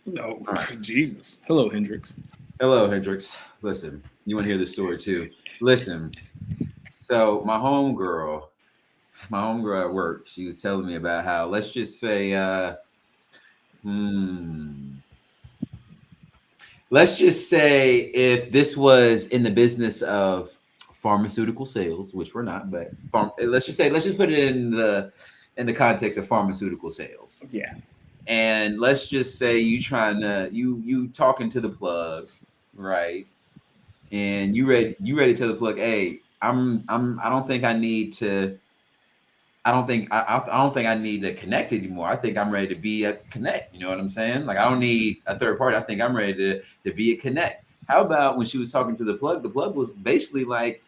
No, All right. Jesus. Hello, Hendrix. Hello, Hendrix. Listen, you want to hear the story too? Listen. So my homegirl at work, she was telling me about how, let's just say, hmm, let's just say if this was in the business of pharmaceutical sales, which we're not, but let's just put it in the context of pharmaceutical sales. Yeah. And let's just say you talking to the plug, right? And you ready to tell the plug, hey, I don't think I need to I don't think I need to connect anymore. I think I'm ready to be a connect. You know what I'm saying? Like I don't need a third party. I think I'm ready to be a connect. How about when she was talking to the plug? The plug was basically like,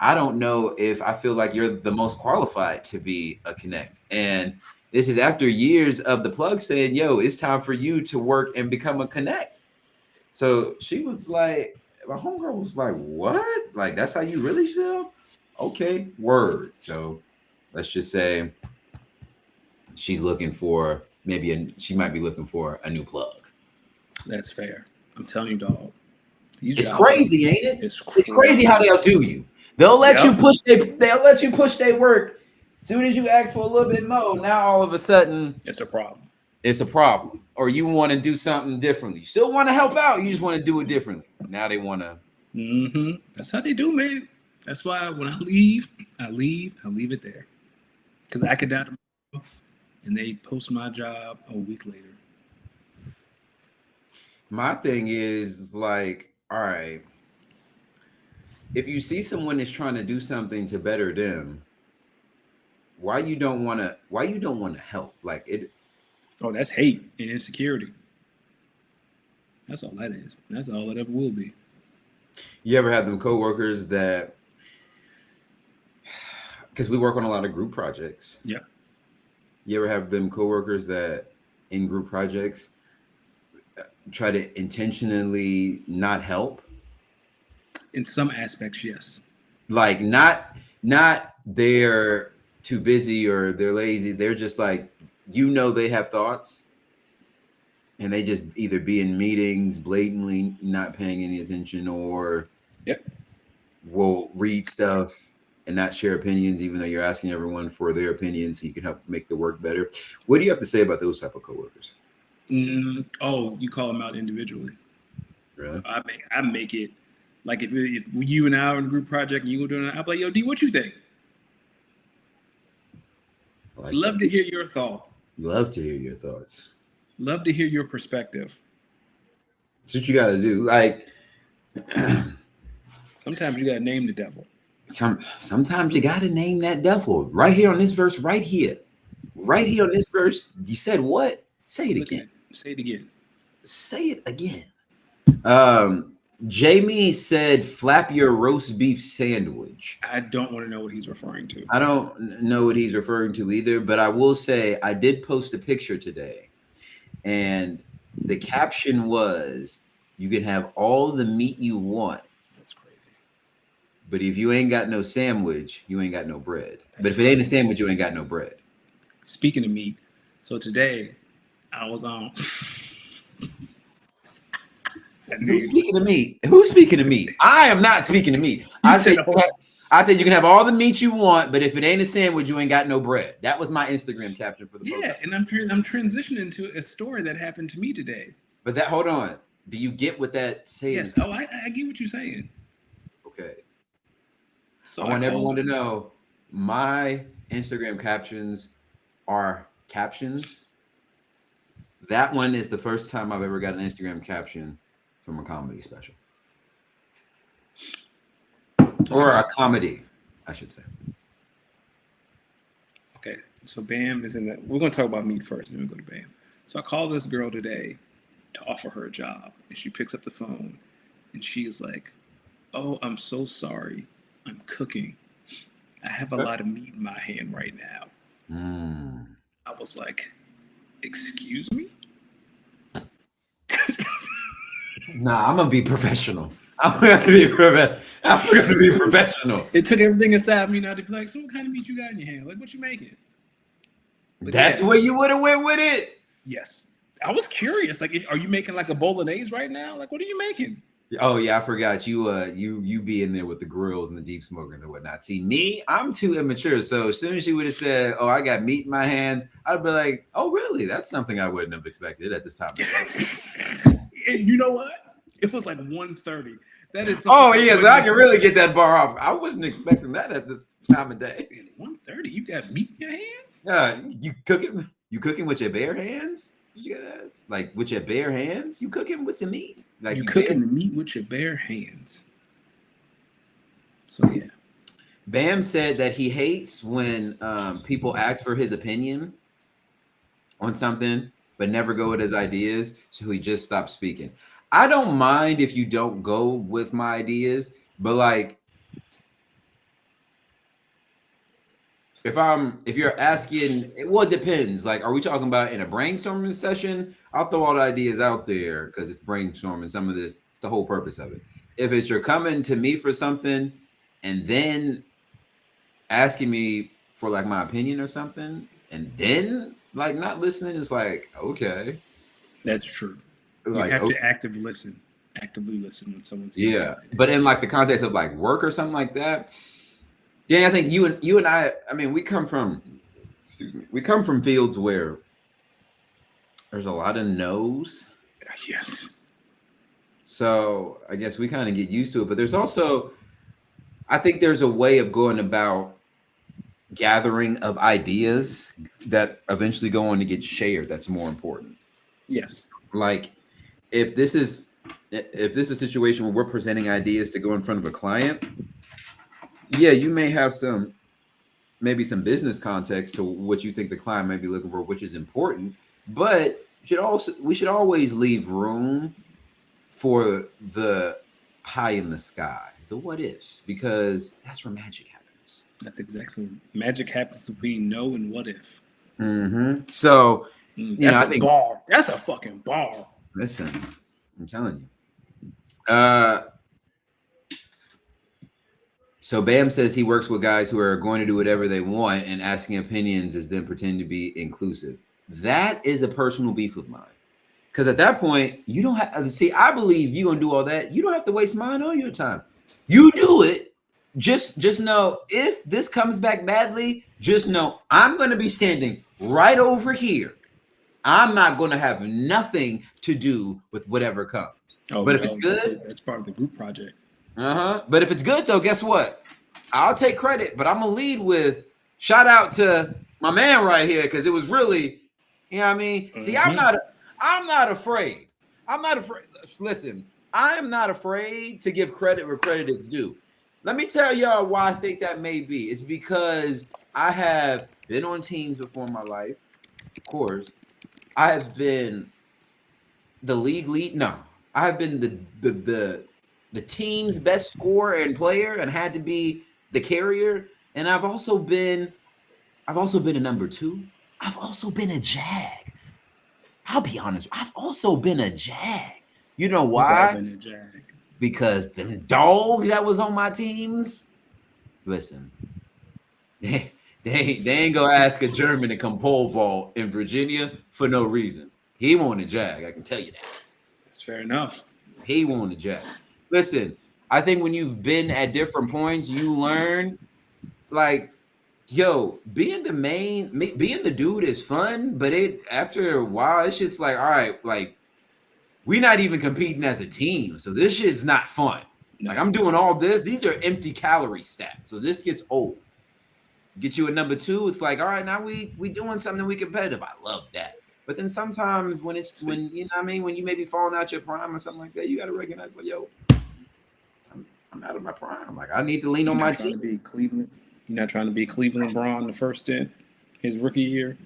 I don't know if I feel like you're the most qualified to be a connect. And this is after years of the plug saying, yo, it's time for you to work and become a connect. So she was like, my homegirl was like, what? Like, that's how you really feel? Okay, word. So let's just say she's looking for she might be looking for a new plug. That's fair. I'm telling you, dog. These It's jobs crazy, ain't it? is It's crazy. crazy how they'll do you. They'll let you Yep. push their work. Soon as you ask for a little bit more, now all of a sudden It's a problem. it's a problem. Or you want to do something differently. You still want to help out, you just want to do it differently. Now they want to. That's how they do, man. That's why when I leave it there. Because I could die tomorrow, and they post my job a week later. My thing is like, all right, if you see someone is trying to do something to better them, why you don't want to help? Like it. Oh, that's hate and insecurity. That's all that is. That's all it ever will be. You ever have them coworkers that, because we work on a lot of group projects. Yep. You ever have them coworkers that in group projects try to intentionally not help? In some aspects, yes. Like not they're too busy or they're lazy. They're just like, they have thoughts and they just either be in meetings blatantly not paying any attention, or Yep. will read stuff and not share opinions, even though you're asking everyone for their opinions so you can help make the work better. What do you have to say about those type of coworkers? Oh, you call them out individually. Really? I make it like if you and I are in a group project and you go doing it, I'm like, yo, D, what you think? Like Love that. to hear your thought. Love to hear your thoughts. Love to hear your perspective. That's what you got to do. Like Sometimes you got to name the devil. sometimes you got to name that devil. Right here on this verse, right here on this verse. You said what? Say it again. Say it again. Say it again. Jamie said, "Flap your roast beef sandwich." I don't want to know what he's referring to. I don't know what he's referring to either, but I will say I did post a picture today, and the caption was, "You can have all the meat you want, That's crazy. but if you ain't got no sandwich, you ain't got no bread. But if it ain't a sandwich, you ain't got no bread." Speaking of meat, so today I was on. Who's speaking to me? Who's speaking to me? I am not speaking to me. I said you can have all the meat you want, but if it ain't a sandwich, you ain't got no bread. That was my Instagram caption for the post. Yeah, and I'm transitioning to a story that happened to me today. But hold on. Do you get what that says? Yes. Oh, I get what you're saying. Okay. So I want everyone to know my Instagram captions are captions. That one is the first time I've ever got an Instagram caption from a comedy special. Or a comedy, I should say. Okay, so Bam is in that. We're going to talk about meat first, and then we go to Bam. So I called this girl today to offer her a job, and she picks up the phone, and she is like, "Oh, I'm so sorry. I'm cooking. I have a lot of meat in my hand right now." I was like, "Excuse me?" Nah, I'm gonna be professional. I'm gonna be professional. It took everything aside me not to be like, "So what kind of meat you got in your hand? Like, what you making?" But that's where you would have went with it. Yes. I was curious. Like, are you making like a bolognese right now? Like, what are you making? Oh yeah, I forgot you be in there with the grills and the deep smokers and whatnot. See me, I'm too immature. So as soon as she would have said, "Oh, I got meat in my hands," I'd be like, "Oh, really? That's something I wouldn't have expected at this time." And you know what? It was like 1:30. That is. Oh yeah, so I can really get that bar off. I wasn't expecting that at this time of day. 1:30. You got meat in your hand? Yeah, you cooking? You cooking with your bare hands? Did you get that? Like with your bare hands? You cooking with the meat? Like you cooking the meat with your bare hands. So yeah. Bam said that he hates when people ask for his opinion on something, but never go with his ideas. So he just stopped speaking. I don't mind if you don't go with my ideas, but like if you're asking, well, it depends. Like, are we talking about in a brainstorming session? I'll throw all the ideas out there because it's brainstorming. Some of this, it's the whole purpose of it. If it's you're coming to me for something and then asking me for like my opinion or something, and then like not listening, it's like, okay. That's true. Like, you have to actively listen when someone's but in like the context of like work or something like that. Danny, I think you and I mean, we come from fields where there's a lot of no's. Yes. So I guess we kind of get used to it, but there's also, I think there's a way of going about gathering of ideas that eventually go on to get shared. That's more important. Yes. Like if this is a situation where we're presenting ideas to go in front of a client, yeah, you may have maybe some business context to what you think the client might be looking for, which is important, but we should always leave room for the pie in the sky, the what ifs, because that's where magic happens. That's exactly magic happens between no and what if. Mm-hmm. So I think bar. That's a fucking bar. Listen, I'm telling you. So Bam says he works with guys who are going to do whatever they want, and asking opinions is then pretending to be inclusive. That is a personal beef of mine. Because at that point, you don't have to see. I believe you're gonna do all that. You don't have to waste mine or your time. You do it. Just know if this comes back badly, just know I'm gonna be standing right over here. I'm not gonna have nothing to do with whatever comes. But if it's good, that's part of the group project. But if it's good though, guess what? I'll take credit, but I'm gonna lead with shout out to my man right here because it was really, you know what I mean? See, I'm not afraid. I'm not afraid. Listen, I am not afraid to give credit where credit is due. Let me tell y'all why I think that may be. It's because I have been on teams before in my life. Of course, I have been the league lead. No, I have been the team's best scorer and player and had to be the carrier. And I've also been a number two. I've also been a jag. I'll be honest. I've also been a jag. You know why? Been a jag. Because them dogs that was on my teams. Listen, they ain't gonna ask a German to come pole vault in Virginia for no reason. He won't a jag. I can tell you that. That's fair enough. He won't a jag. Listen, I think when you've been at different points, you learn, like, yo, being the dude is fun, but after a while, it's just like, all right, like, we're not even competing as a team, so this shit's not fun. Like, I'm doing all this. These are empty calorie stats, so this gets old. Get you a number two, it's like, all right, now we doing something we competitive. I love that. But then sometimes when you know what I mean, when you may be falling out your prime or something like that, you got to recognize, like, yo, I'm out of my prime. Like, I need to lean on my team. To be Cleveland. You're not trying to be Cleveland Braun the first stint, his rookie year.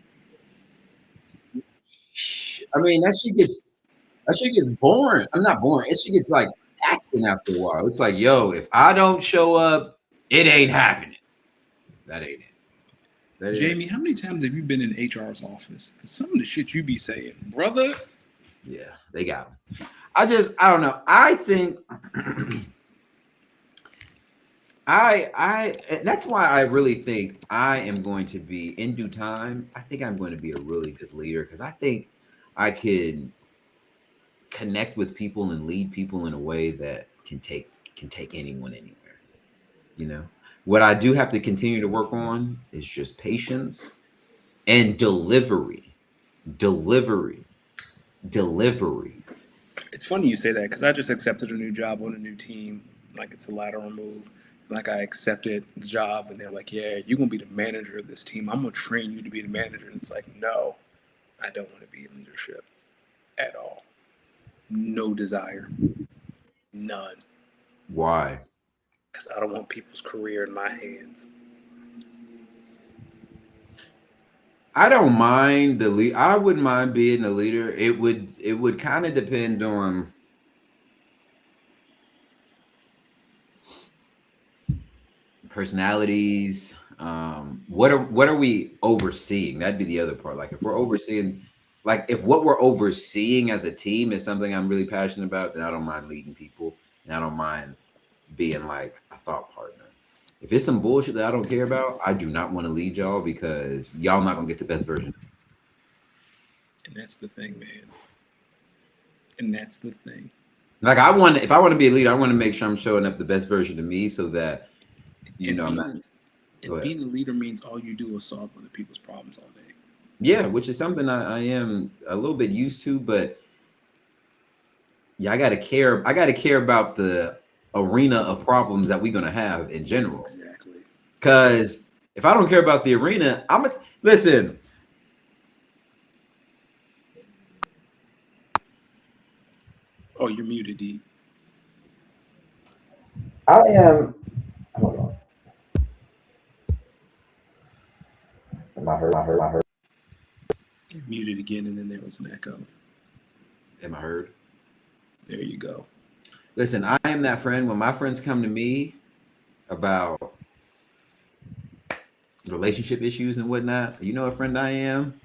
I mean, that shit gets boring. I'm not boring. It shit gets like taxing after a while. It's like, yo, if I don't show up, it ain't happening. That ain't it. Jamie, how many times have you been in HR's office? Because some of the shit you be saying, brother. Yeah, they got him. I don't know. I think that's why I really think I am going to be in due time. I think I'm going to be a really good leader because I think I could connect with people and lead people in a way that can take anyone anywhere. You know, what I do have to continue to work on is just patience and delivery. Delivery. Delivery. It's funny you say that because I just accepted a new job on a new team. Like it's a lateral move. Like I accepted the job and they're like, yeah, you're going to be the manager of this team. I'm going to train you to be the manager. And it's like, no, I don't want to be in leadership at all. No desire. None. Why? Because I don't want people's career in my hands. I don't mind the lead. I wouldn't mind being a leader. It would kind of depend on personalities. What are we overseeing? That'd be the other part. Like if we're overseeing, like if what we're overseeing as a team is something I'm really passionate about, then I don't mind leading people, and I don't mind being like a thought partner. If it's some bullshit that I don't care about, I do not want to lead y'all because y'all not gonna get the best version. And that's the thing, man. And that's the thing. Like if I want to be a leader, I want to make sure I'm showing up the best version of me so that I'm not. And being a leader means all you do is solve other people's problems all day. Yeah, which is something I am a little bit used to, but yeah, I gotta care. I gotta care about the arena of problems that we're gonna have in general. Exactly. Because if I don't care about the arena, listen. Oh, you're muted, D. I am. Hold on. Am I heard? You're muted again, and then there was an echo. Am I heard? There you go. Listen, I am that friend. When my friends come to me about relationship issues and whatnot, you know what friend I am?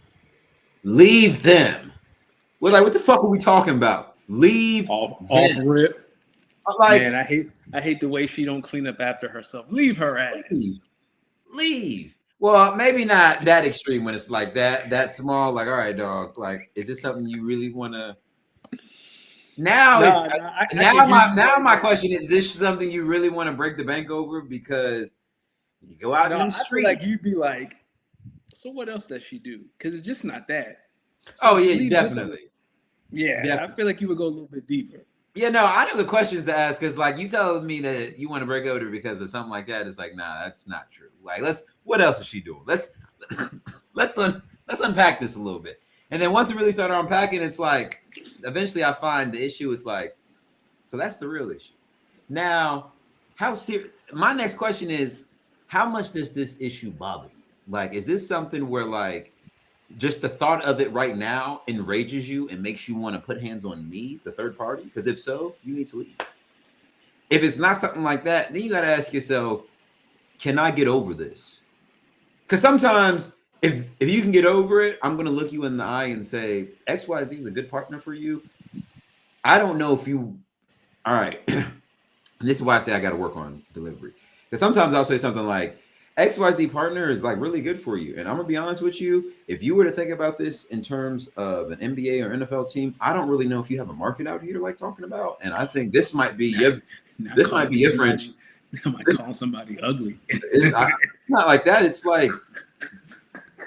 Leave them. We're like, what the fuck are we talking about? Leave off rip. Like, man, I hate the way she don't clean up after herself. Leave her ass. Leave. Well, maybe not that extreme when it's like that small. Like, all right, dog. Like, is this something you really want to? Now my question is: this something you really want to break the bank over? Because you go out in the streets. I feel like you'd be like, so what else does she do? Because it's just not that. So oh yeah, definitely. Yeah, definitely. I feel like you would go a little bit deeper. Yeah, no, I know the questions to ask because, like, you telling me that you want to break over because of something like that. It's like, nah, that's not true. Like, what else is she doing? Let's unpack this a little bit. And then once we really start unpacking, it's like, eventually I find the issue is like, so that's the real issue. Now, how serious? My next question is, how much does this issue bother you? Like, is this something where like, just the thought of it right now enrages you and makes you want to put hands on me, the third party? Because if so, you need to leave. If it's not something like that, then you got to ask yourself, can I get over this? Because sometimes if you can get over it, I'm going to look you in the eye and say, XYZ is a good partner for you. I don't know if you, all right. And this is why I say I got to work on delivery. Because sometimes I'll say something like, XYZ partner is like really good for you. And I'm gonna be honest with you, if you were to think about this in terms of an NBA or NFL team, I don't really know if you have a market out here like talking about. And I think this might be your friend. I might call somebody ugly. Not like that. It's like,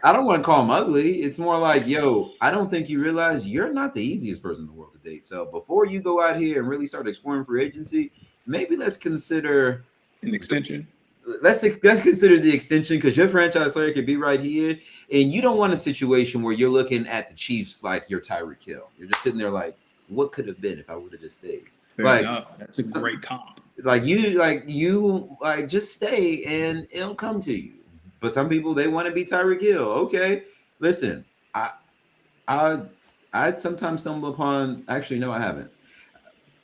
I don't want to call them ugly. It's more like, yo, I don't think you realize you're not the easiest person in the world to date. So before you go out here and really start exploring free agency, maybe let's consider an extension. Let's consider the extension because your franchise player could be right here, and you don't want a situation where you're looking at the Chiefs like you're Tyreek Hill. You're just sitting there like, what could have been if I would have just stayed? Fair enough. That's a great comp. Like you just stay and it'll come to you. But some people they want to be Tyreek Hill. Okay, listen, I sometimes stumble upon. Actually, no, I haven't.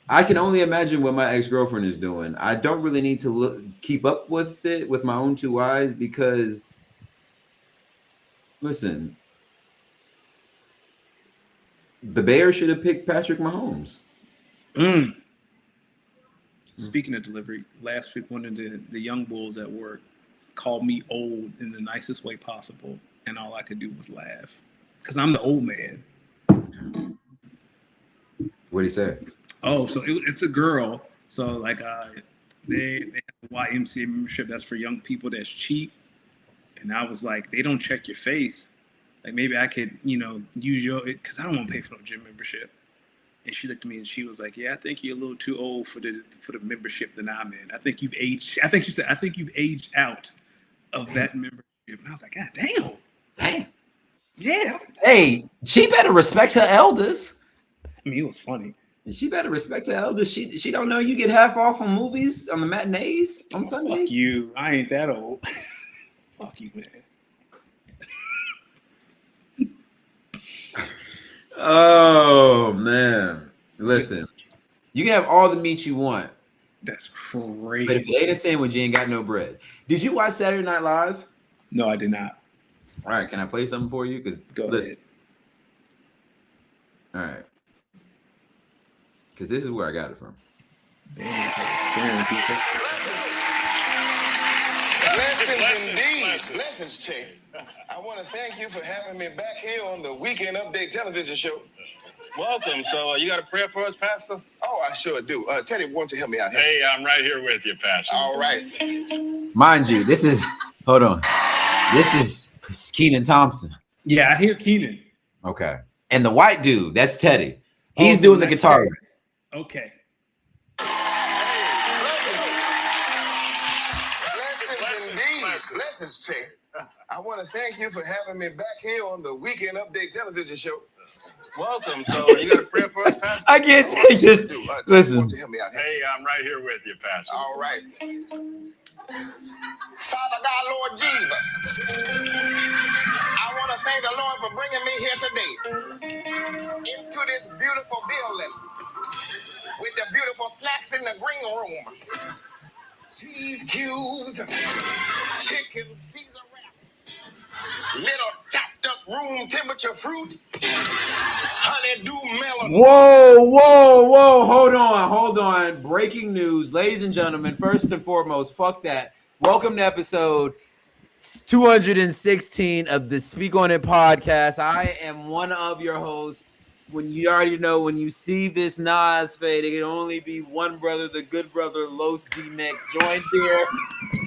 I can only imagine what my ex-girlfriend is doing. I don't really need to keep up with it with my own two eyes because, listen, the Bears should have picked Patrick Mahomes. Speaking of delivery, last week one of the young bulls at work called me old in the nicest way possible, and all I could do was laugh because I'm the old man. What did he say? Oh, so it's a girl. So like they have a YMCA membership that's for young people that's cheap. And I was like, they don't check your face. Like maybe I could, use your, because I don't want to pay for no gym membership. And she looked at me and she was like, "Yeah, I think you're a little too old for the membership that I'm in. I think you've aged." I think she said, "I think you've aged out of that membership." And I was like, "God damn, Damn. yeah." Hey, she better respect her elders. I mean, it was funny. She better respect her elders. She don't know you get half off on movies on the matinees on Sundays. Fuck you. I ain't that old. Fuck you, man. Oh man, listen, you can have all the meat you want. That's crazy. But if you ate a sandwich, you ain't got no bread. Did you watch Saturday Night Live? No, I did not. All right, can I play something for you? Because Go ahead. All right, because this is where I got it from. Blessings indeed. Blessings, Chick. I want to thank you for having me back here on the Weekend Update television show. Welcome. So you got a prayer for us, Pastor? Oh, I sure do. Teddy, why don't you help me out here? Hey, I'm right here with you, Pastor. All right. Mind you, this is hold on. This is Keenan Thompson. Yeah, I hear Keenan. Okay, and the white dude, that's Teddy. He's doing the guitar. Teddy. Okay. Blessings indeed. Blessings, Chick. I want to thank you for having me back here on the Weekend Update television show. Welcome. So you got a prayer for us, Pastor? I can't take this. Teddy, Listen. why don't you help me out here? Hey, I'm right here with you, Pastor. All right. Father God, Lord Jesus, I want to thank the Lord for bringing me here today into this beautiful building with the beautiful snacks in the green room. Cheese cubes, chicken Caesar wrap, little chopped up room temperature fruit, honeydew melon. Whoa. Hold on. Breaking news. Ladies and gentlemen, first and foremost, fuck that. Welcome to episode 216 of the Speak On It podcast. I am one of your hosts. When you already know, when you see this Nas fade, it can only be one brother, the good brother, Los D-Mix, joined here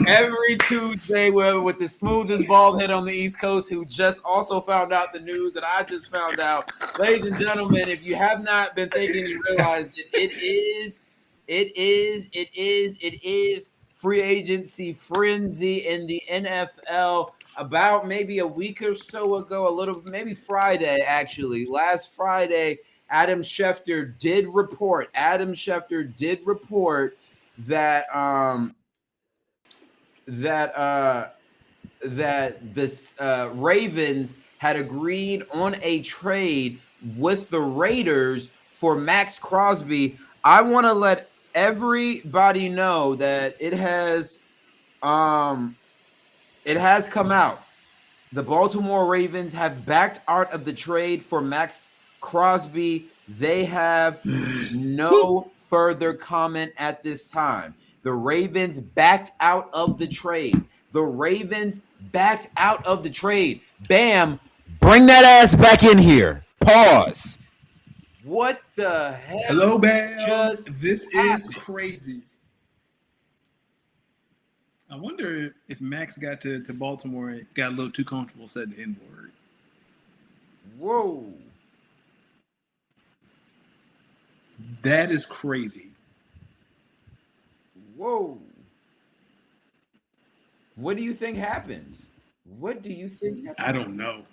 every Tuesday with the smoothest bald head on the East Coast, who just also found out the news that I just found out. Ladies and gentlemen, if you have not been thinking, you realize that it is free agency frenzy in the NFL. About maybe a week or so ago, maybe Friday, actually. Last Friday, Adam Schefter did report that the Ravens had agreed on a trade with the Raiders for Maxx Crosby. I want to let everybody know that it has come out. The Baltimore Ravens have backed out of the trade for Maxx Crosby. They have no further comment at this time. The Ravens backed out of the trade. Bam, bring that ass back in here. Pause. What the hell? Hello, Bam. This happened? is crazy. I wonder if Max got to Baltimore and got a little too comfortable saying the N-word. Whoa. That is crazy. Whoa. What do you think happened? I don't know.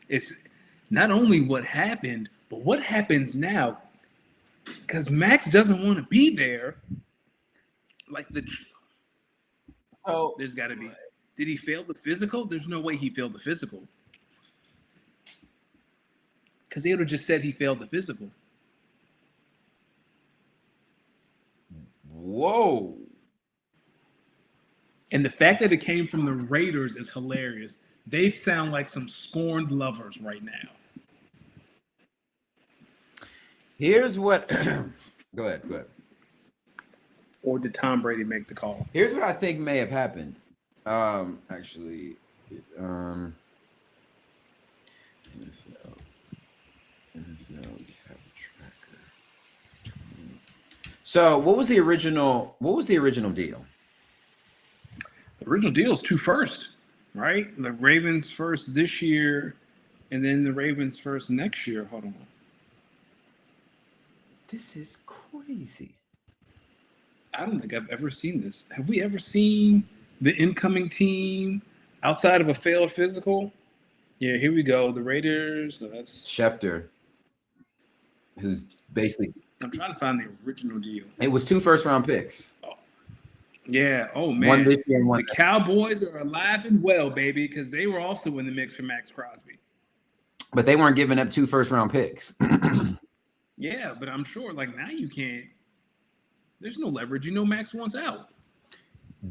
It's not only what happened, but what happens now. Because Max doesn't want to be there. So there's got to be. Did he fail the physical? There's no way he failed the physical. Because they would have just said he failed the physical. Whoa. And the fact that it came from the Raiders is hilarious. They sound like some scorned lovers right now. Here's what. Go ahead. Or did Tom Brady make the call? Here's what I think may have happened. NFL cap tracker. So what was the original deal? The original deal is 2 firsts, right? The Ravens first this year, and then the Ravens first next year. Hold on. This is crazy. I don't think I've ever seen this. Have we ever seen the incoming team outside of a failed physical? Yeah, here we go. The Raiders. No, that's Schefter, who's basically. I'm trying to find the original deal. It was 2 first-round picks. Oh. Yeah. Oh man. One this year and one. The Cowboys are alive and well, baby, because they were also in the mix for Maxx Crosby. But they weren't giving up 2 first-round picks. Yeah, but I'm sure like now you can't. There's no leverage. You know Max wants out.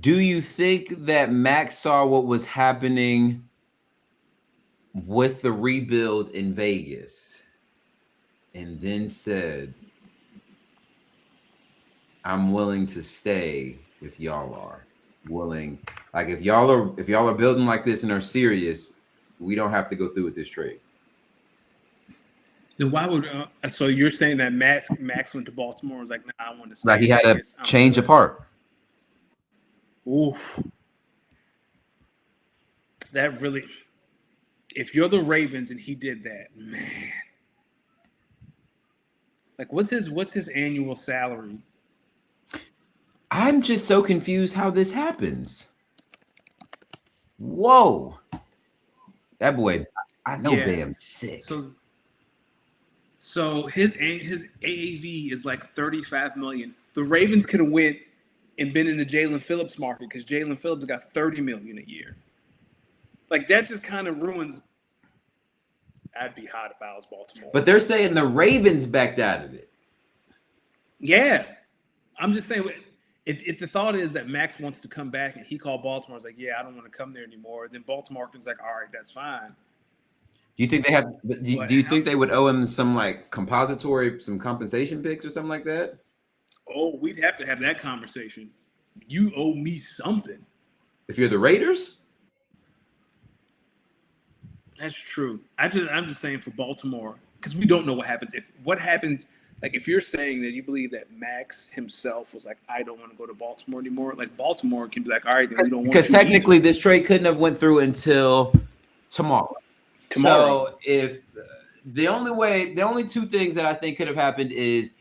Do you think that Max saw what was happening with the rebuild in Vegas and then said, I'm willing to stay if y'all are willing? Like if y'all are building like this and are serious, we don't have to go through with this trade. Then why would so you're saying that Max went to Baltimore and was like, nah, I want to stay. Like he had a change of heart. Oof. That really, if you're the Ravens and he did that, man. Like what's his annual salary? I'm just so confused how this happens. Whoa. That boy, I know Bam's sick. So his AAV is like $35 million. The Ravens could have went and been in the Jaelan Phillips market because Jaelan Phillips got $30 million a year. Like that just kind of ruins. I'd be hot if I was Baltimore. But they're saying the Ravens backed out of it. Yeah, I'm just saying. If the thought is that Max wants to come back and he called Baltimore, is like, yeah, I don't want to come there anymore. Then Baltimore is like, all right, that's fine. Do you think they have? Do you think they would owe him some like some compensation picks or something like that? Oh, we'd have to have that conversation. You owe me something. If you're the Raiders, that's true. I'm just saying for Baltimore because we don't know what happens. What happens. Like if you're saying that you believe that Max himself was like, I don't want to go to Baltimore anymore. Like Baltimore can be like, all right, then we don't want to. Because technically, this trade couldn't have went through until tomorrow. So if the only 2 things that I think could have happened is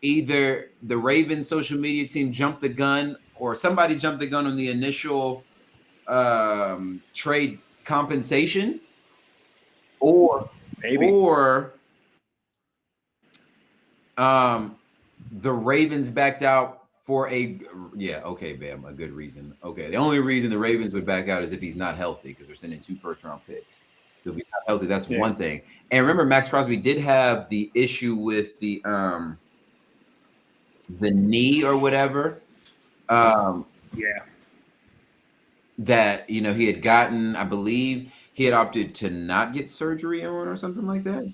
either the Ravens social media team jumped the gun or somebody jumped the gun on the initial trade compensation, or the Ravens backed out for a good reason. Okay, the only reason the Ravens would back out is if he's not healthy because they're sending 2 first-round picks. So if he's not healthy, that's one thing. And remember, Maxx Crosby did have the issue with the knee or whatever. That he had gotten. I believe he had opted to not get surgery on or something like that.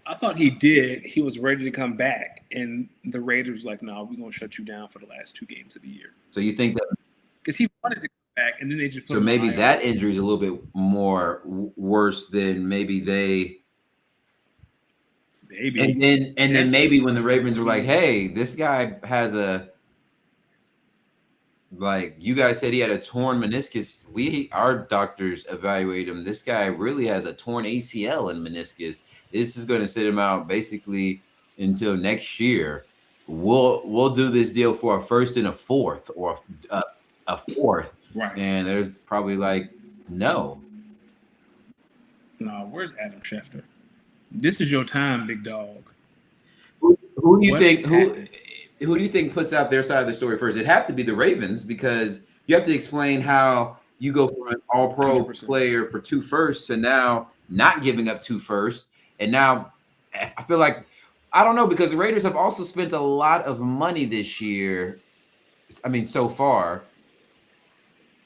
I thought he did. He was ready to come back, and the Raiders like, no, we're gonna shut you down for the last 2 games of the year. So you think that because he wanted to come back, and then they just put so maybe that injury is a little bit more worse than maybe they. Maybe and then maybe when the Ravens were like, hey, this guy has you guys said he had a torn meniscus. Our doctors evaluate him. This guy really has a torn ACL and meniscus. This is going to sit him out basically until next year. We'll do this deal for a first and a fourth, or a fourth. Right. And they're probably like, no. No, where's Adam Schefter? This is your time, big dog. Who do you think? Who do you think puts out their side of the story first? It'd have to be the Ravens because you have to explain how you go from an all-pro 100%. Player for 2 firsts to now not giving up 2 firsts. And now I feel like, I don't know, because the Raiders have also spent a lot of money this year. I mean, so far.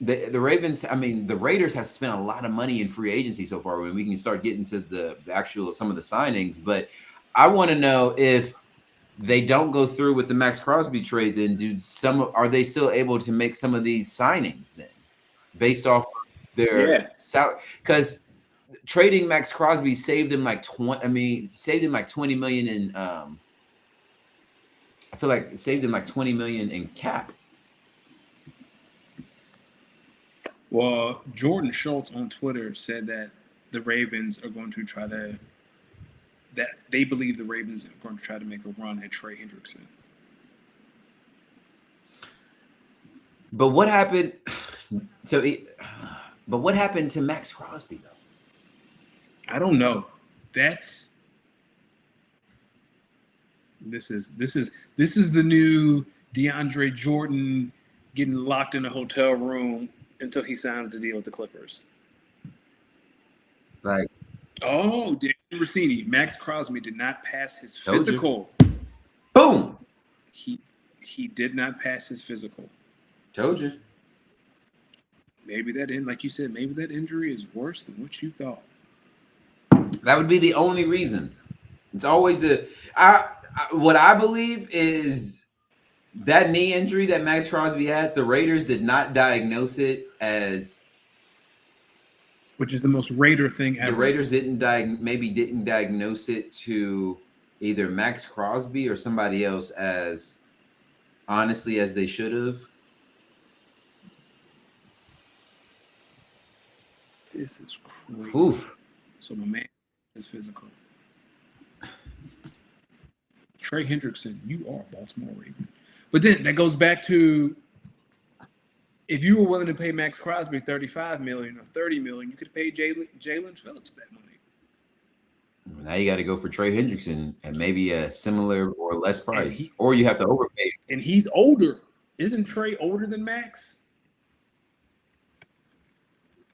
The Ravens, I mean, the Raiders have spent a lot of money in free agency so far. When we can start getting to the actual some of the signings. But I want to know if they don't go through with the Maxx Crosby trade, then are they still able to make some of these signings then based off their salary? Because trading Maxx Crosby saved him like 20. I mean, saved him like 20 million in. I feel like it saved him like 20 million in cap. Well, Jordan Schultz on Twitter said that the Ravens are going to try to. That they believe the Ravens are going to try to make a run at Trey Hendrickson. But what happened? But what happened to Maxx Crosby though? I don't know. This is the new DeAndre Jordan getting locked in a hotel room until he signs the deal with the Clippers. Like, oh, Dan Rossini, Maxx Crosby did not pass his physical. Boom. He did not pass his physical. Told you. Maybe like you said, maybe that injury is worse than what you thought. That would be the only reason. It's always what I believe is that knee injury that Maxx Crosby had, the Raiders did not diagnose it as, which is the most Raider thing ever. The Raiders didn't diagnose it to either Maxx Crosby or somebody else as honestly as they should have. This is crazy. Oof. So my man is physical. Trey Hendrickson, you are a Baltimore Raven. But then that goes back to, if you were willing to pay Maxx Crosby $35 million or $30 million, you could have paid Jaelan Phillips that money. Now you got to go for Trey Hendrickson at maybe a similar or less price, or you have to overpay. And he's older. Isn't Trey older than Maxx?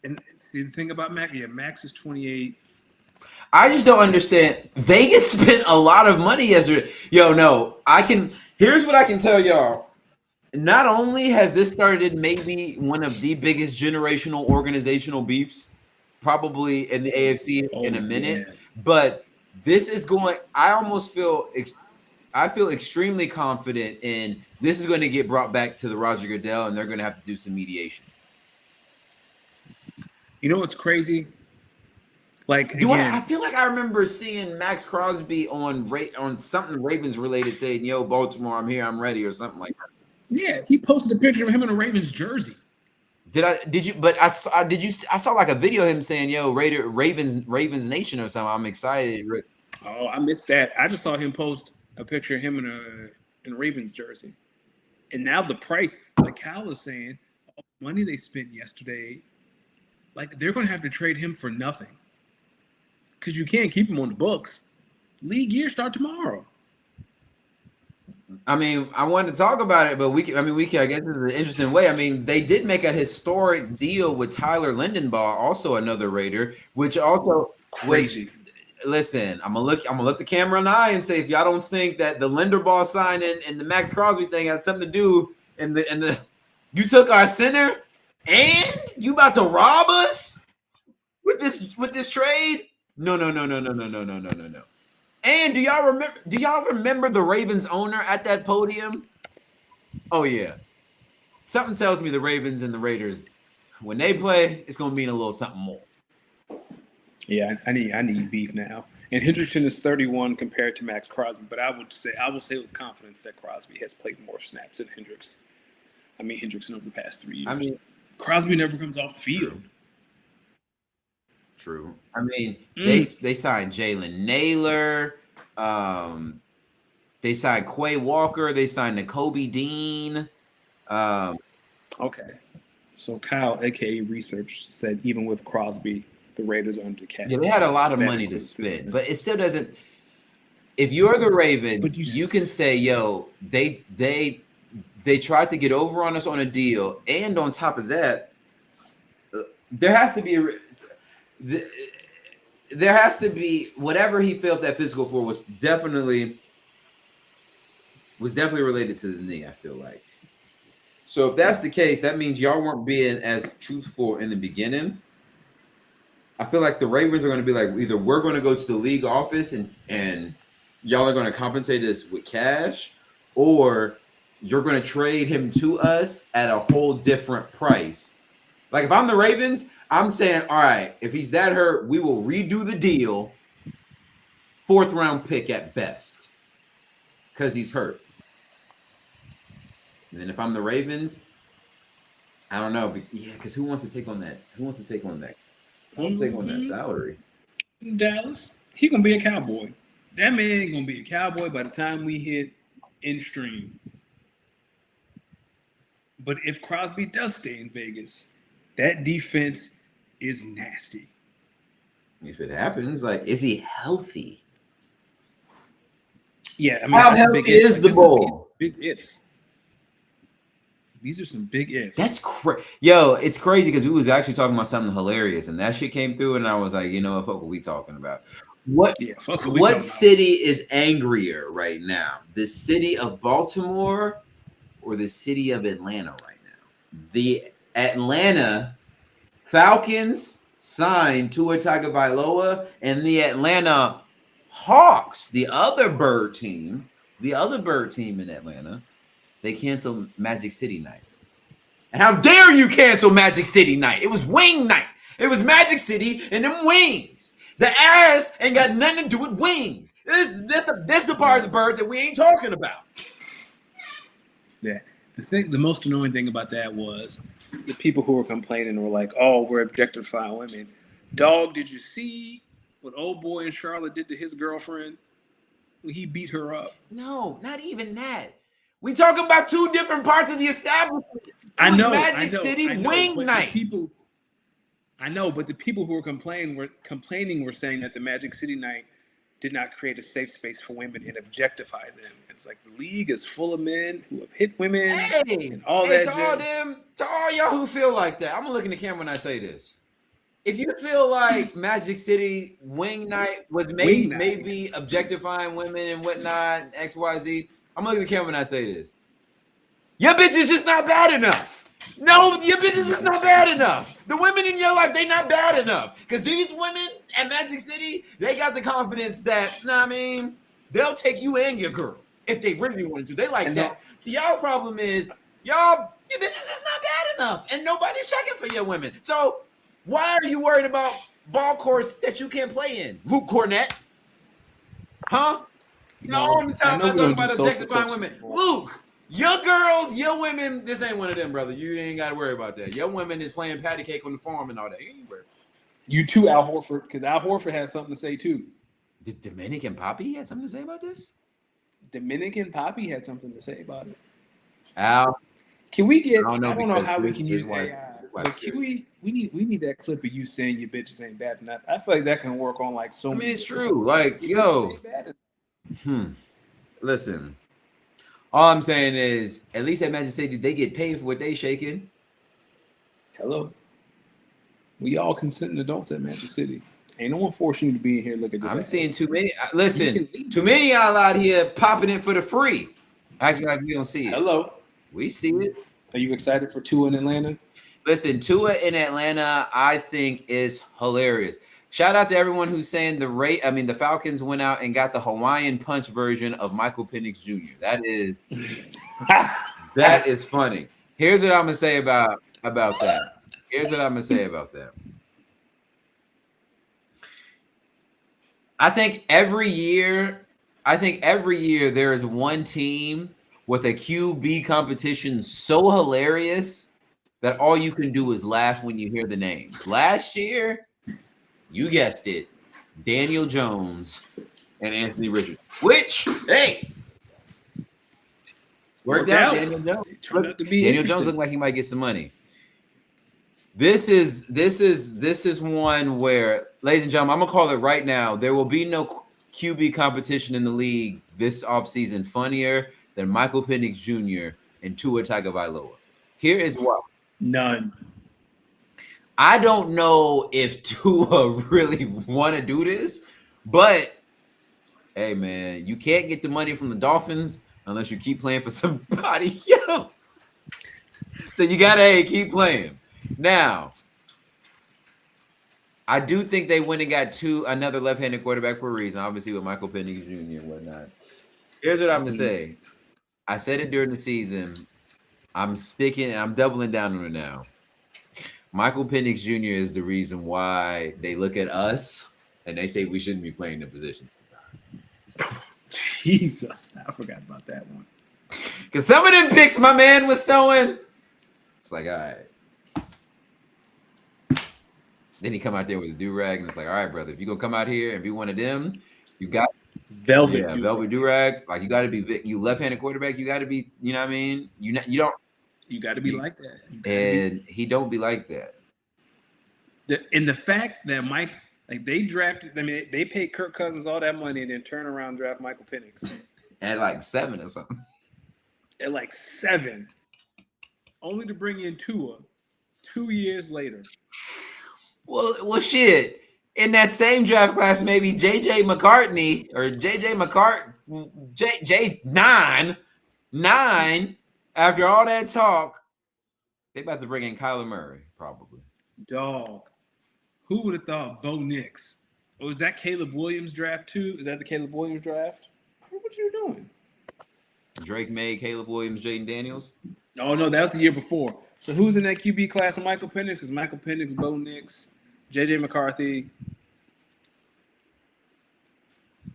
And see the thing about Maxx, Maxx is 28. I just don't understand. Vegas spent a lot of money yesterday. Here's what I can tell y'all. Not only has this started maybe one of the biggest generational organizational beefs probably in the AFC in a minute, but this is going, I feel extremely confident in this is going to get brought back to the Roger Goodell and they're going to have to do some mediation. You know what's crazy? Like, I feel like I remember seeing Maxx Crosby on something Ravens related saying, "Yo, Baltimore, I'm here, I'm ready," or something like that. Yeah, he posted a picture of him in a Ravens jersey. I saw like a video of him saying, "Yo, Ravens Nation" or something. I'm excited. Oh, I missed that. I just saw him post a picture of him in a Ravens jersey. And now the price, like Kyle was saying, all the money they spent yesterday, like they're going to have to trade him for nothing. Because you can't keep him on the books. League year start tomorrow. I mean, I wanted to talk about it, but I guess this is an interesting way. I mean, they did make a historic deal with Tyler Lindenbaugh, also another Raider, which also crazy. Listen, I'm gonna look the camera in the eye and say, if y'all don't think that the Lindenbaugh signing and the Maxx Crosby thing has something to do in the you took our center and you about to rob us with this trade? No. And do y'all remember the Ravens owner at that podium? Oh yeah. Something tells me the Ravens and the Raiders, when they play, it's gonna mean a little something more. Yeah, I need beef now. And Hendrickson is 31 compared to Maxx Crosby, but I will say with confidence that Crosby has played more snaps than Hendrickson over the past 3 years. I mean, Crosby never comes off the field. True. I mean, they signed Jalen Naylor. They signed Quay Walker. They signed Nakobe Dean. Okay. So Kyle, a.k.a. Research, said even with Crosby, the Raiders are under the cap. Yeah, they had a lot of money to spend, but it still doesn't. If you're the Ravens, you can say, "Yo, they tried to get over on us on a deal," and on top of that, there has to be whatever he felt that physical for was definitely related to the knee. I feel like. So if that's the case, that means y'all weren't being as truthful in the beginning. I feel like the Ravens are going to be like, either we're going to go to the league office and y'all are going to compensate us with cash, or you're going to trade him to us at a whole different price Like if I'm the Ravens, I'm saying, all right, if he's that hurt, we will redo the deal. 4th round pick at best. Because he's hurt. And then if I'm the Ravens, I don't know. But yeah, because who wants to take on that? Who wants to take on that? Who wants to take on that salary? Dallas. He gonna be a Cowboy. That man gonna be a Cowboy by the time we hit in stream. But if Crosby does stay in Vegas, that defense is nasty. If it happens, like, is he healthy? Yeah, I mean, How that's a healthy big if. is the This bull? Big ifs. These are some big ifs. That's crazy. Yo, it's crazy because we was actually talking about something hilarious, and that shit came through, and I was like, you know what, fuck what we talking about? What city is angrier right now? The city of Baltimore or the city of Atlanta right now? The Atlanta Falcons signed Tua Tagovailoa, and the Atlanta Hawks, the other bird team in Atlanta, they canceled Magic City Night. And how dare you cancel Magic City Night? It was wing night. It was Magic City and them wings. The ass ain't got nothing to do with wings. This the part of the bird that we ain't talking about. Yeah. The most annoying thing about that was the people who were complaining were like, "Oh, we're objectifying women." Dog, did you see what old boy in Charlotte did to his girlfriend when he beat her up? No, not even that. We talking about 2 different parts of the establishment. I know, Magic City wing night. But the people who were complaining were saying that the Magic City night did not create a safe space for women and objectify them. It's like the league is full of men who have hit women and all that. To all y'all who feel like that, I'm gonna look in the camera when I say this. If you feel like Magic City wing night was maybe objectifying women and whatnot, XYZ, I'm gonna look in the camera when I say this. Your bitch is just not bad enough. No, your bitch is just not bad enough. The women in your life, they not bad enough. Because these women at Magic City, they got the confidence that, they'll take you and your girl if they really want to. They like that. So y'all problem is, your bitch is just not bad enough. And nobody's checking for your women. So why are you worried about ball courts that you can't play in? Luke Cornett? Huh? All the time I talk about objectifying women. Luke, your girls, your women, this ain't one of them, brother. You ain't got to worry about that. Your women is playing patty cake on the farm and all that. You too, Al Horford, because Al Horford has something to say too. Did Dominican Poppy had something to say about this? Dominican Poppy had something to say about it. Al, can we get? I don't know how we can use AI. We need that clip of you saying your bitches ain't bad enough. I feel like that can work on like so. It's true. Like, yo. Listen. All I'm saying is, at least at Magic City, they get paid for what they shaking. Hello. We all consenting adults at Magic City. Ain't no one forcing you to be in here looking at I'm seeing too many. Listen, too many y'all out here popping it for the free. Acting like we don't see it. Hello. We see it. Are you excited for Tua in Atlanta? Listen, Tua in Atlanta, I think is hilarious. Shout out to everyone who's saying the Falcons went out and got the Hawaiian Punch version of Michael Penix Jr. That is funny. Here's what I'm gonna say about that. I think every year there is one team with a QB competition so hilarious that all you can do is laugh when you hear the names. Last year, you guessed it, Daniel Jones and Anthony Richardson. Which, hey, worked out. Daniel Jones looked like he might get some money. This is one where, ladies and gentlemen, I'm gonna call it right now. There will be no QB competition in the league this offseason funnier than Michael Penix Jr. and Tua Tagovailoa. Here is why. None. I don't know if Tua really want to do this, but hey, man, you can't get the money from the Dolphins unless you keep playing for somebody else. So you gotta keep playing. Now, I do think they went and got another left-handed quarterback for a reason, obviously with Michael Penix Jr. and whatnot. Here's what I'm gonna say. I said it during the season. I'm doubling down on it now. Michael Penix Jr. is the reason why they look at us and they say we shouldn't be playing the positions. Jesus, I forgot about that one. Because some of them picks my man was throwing, it's like, all right. Then he come out there with a do-rag, and it's like, all right, brother, if you're going to come out here and be one of them, you got velvet do-rag. Like, you got to be, you left-handed quarterback, you got to be, you know what I mean? You got to be like that. And he don't be like that. And the fact that Mike, like they drafted, I mean, they paid Kirk Cousins all that money and then turn around and draft Michael Penix. At like 7 or something. At like 7. Only to bring in Tua 2 years later. Well, shit. In that same draft class, maybe J.J. McCartney or J.J. nine. After all that talk, they about to bring in Kyler Murray, probably. Dog. Who would have thought Bo Nix? Or is that Caleb Williams draft too? Is that the Caleb Williams draft? What you doing? Drake May, Caleb Williams, Jaden Daniels. Oh no, that was the year before. So who's in that QB class of Michael Penix? Is Michael Penix, Bo Nix, J.J. McCarthy.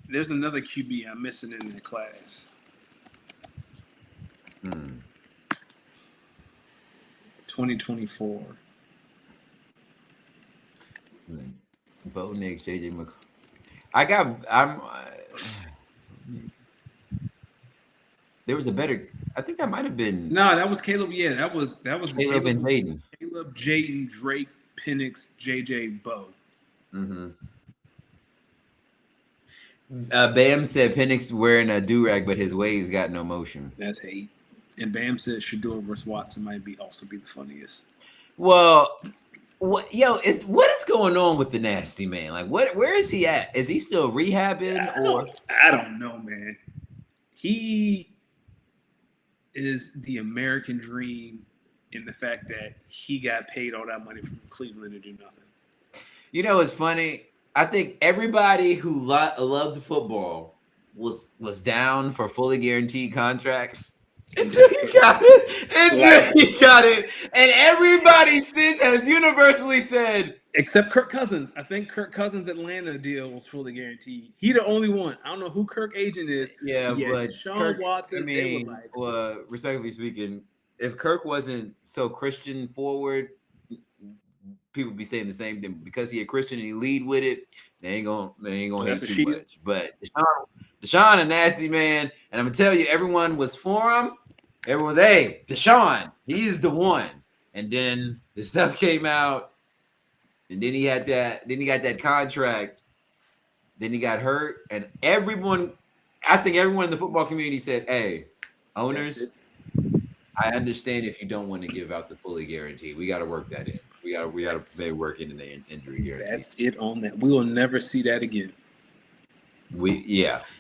There's another QB I'm missing in the class. 2024. Bo Nix, J.J. McCarthy. There was a better. I think that might have been. No, that was Caleb. Yeah, that was Caleb and Jaden. Caleb, Jaden, Drake, Penix, J.J., Bo. Mm-hmm. Bam said Penix wearing a do-rag, but his waves got no motion. That's hate. And Bam said Shador versus Watson might also be the funniest. Well, what is going on with the nasty man? Like, where is he at? Is he still rehabbing I don't know, man. He is the American dream in the fact that he got paid all that money from Cleveland to do nothing. You know, it's funny. I think everybody who loved football was down for fully guaranteed contracts until he got it. And everybody since has universally said, except Kirk Cousins. I think Kirk Cousins' Atlanta deal was fully guaranteed. He the only one. I don't know who Kirk agent is. Yeah, but Sean Watson. I mean, respectfully speaking, if Kirk wasn't so Christian forward, people be saying the same thing. Because he a Christian and he lead with it, they ain't gonna hate too much. But Deshaun a nasty man, and I'm gonna tell you, everyone was for him. Everyone was, hey, Deshaun, he's the one. And then the stuff came out, and then he had that. Then he got that contract. Then he got hurt, and I think everyone in the football community said, "Hey, owners, I understand if you don't want to give out the fully guaranteed. We got to work that in. We got to work into the injury guarantee." That's it on that. We will never see that again.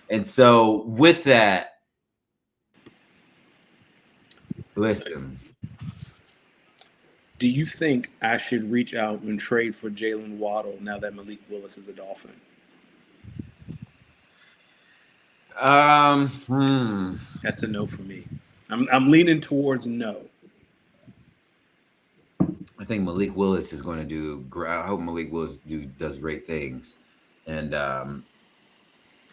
And so with that, listen. Do you think I should reach out and trade for Jalen Waddle now that Malik Willis is a Dolphin? That's a no for me. I'm leaning towards no. I think Malik Willis is going to do. I hope Malik Willis does great things, and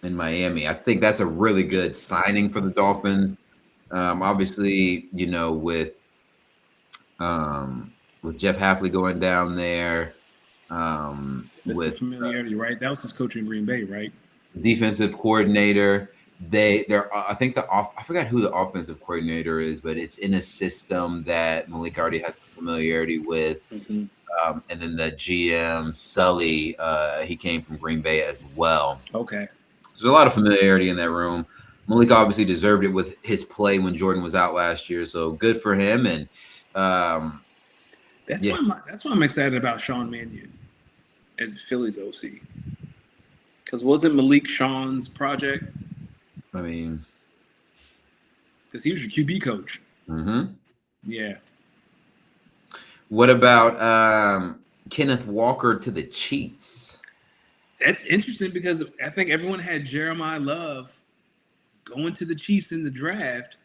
in Miami, I think that's a really good signing for the Dolphins. Obviously, you know, with Jeff Hafley going down there, with familiarity, right? That was his coach in Green Bay, right? Defensive coordinator. I forgot who the offensive coordinator is, but it's in a system that Malik already has some familiarity with. Mm-hmm. And then the GM Sully, he came from Green Bay as well. Okay. So there's a lot of familiarity in that room. Malik obviously deserved it with his play when Jordan was out last year, so good for him. And that's why I'm excited about Sean Mannion as Philly's OC. Because wasn't Malik Sean's project? I mean, because he was your QB coach. Mm-hmm. Yeah. What about Kenneth Walker to the Chiefs? That's interesting because I think everyone had Jeremiah Love going to the Chiefs in the draft,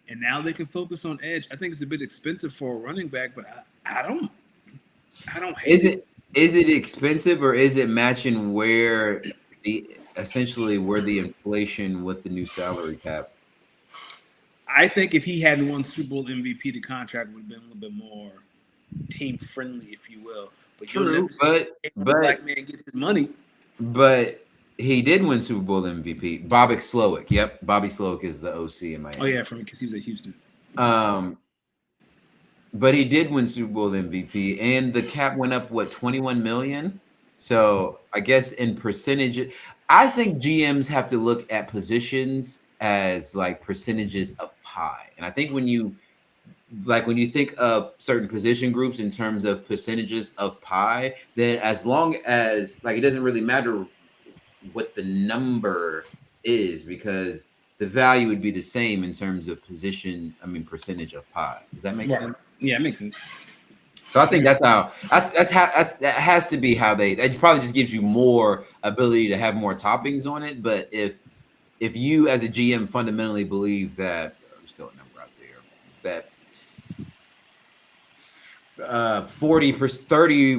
and now they can focus on edge. I think it's a bit expensive for a running back, but I don't. I don't hate it. Is it expensive or is it matching where essentially where the inflation with the new salary cap? I think if he hadn't won Super Bowl MVP, the contract would have been a little bit more team friendly, if you will. But True, but black man get his money. But he did win Super Bowl MVP. Bobby Slowick. Yep, Bobby Slowick is the OC in Miami. Oh yeah, from because he was at Houston. But he did win Super Bowl MVP, and the cap went up 21 million. So I guess in percentage, I think GMs have to look at positions as like percentages of pie. And I think when you think of certain position groups in terms of percentages of pie, then as long as like it doesn't really matter what the number is because the value would be the same in terms of percentage of pie. Does that make sense? Yeah, it makes sense. So I think that has to be how that probably just gives you more ability to have more toppings on it. But if you as a GM fundamentally believe that, I'm still a number out there, that 30 to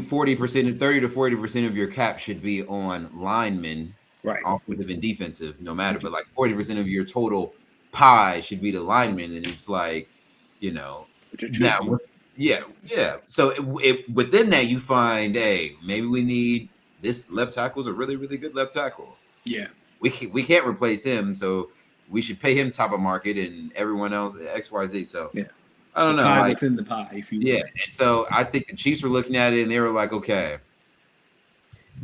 40% of your cap should be on linemen, right? Offensive and defensive, no matter, but like 40% of your total pie should be the linemen, and it's like, now, yeah. So within that, you find, hey, maybe we need this left tackle is a really, really good left tackle. Yeah, we can't replace him, so we should pay him top of market, and everyone else XYZ. So yeah. I don't know. Pie within the pie, if you will. Yeah, and so I think the Chiefs were looking at it and they were like, okay,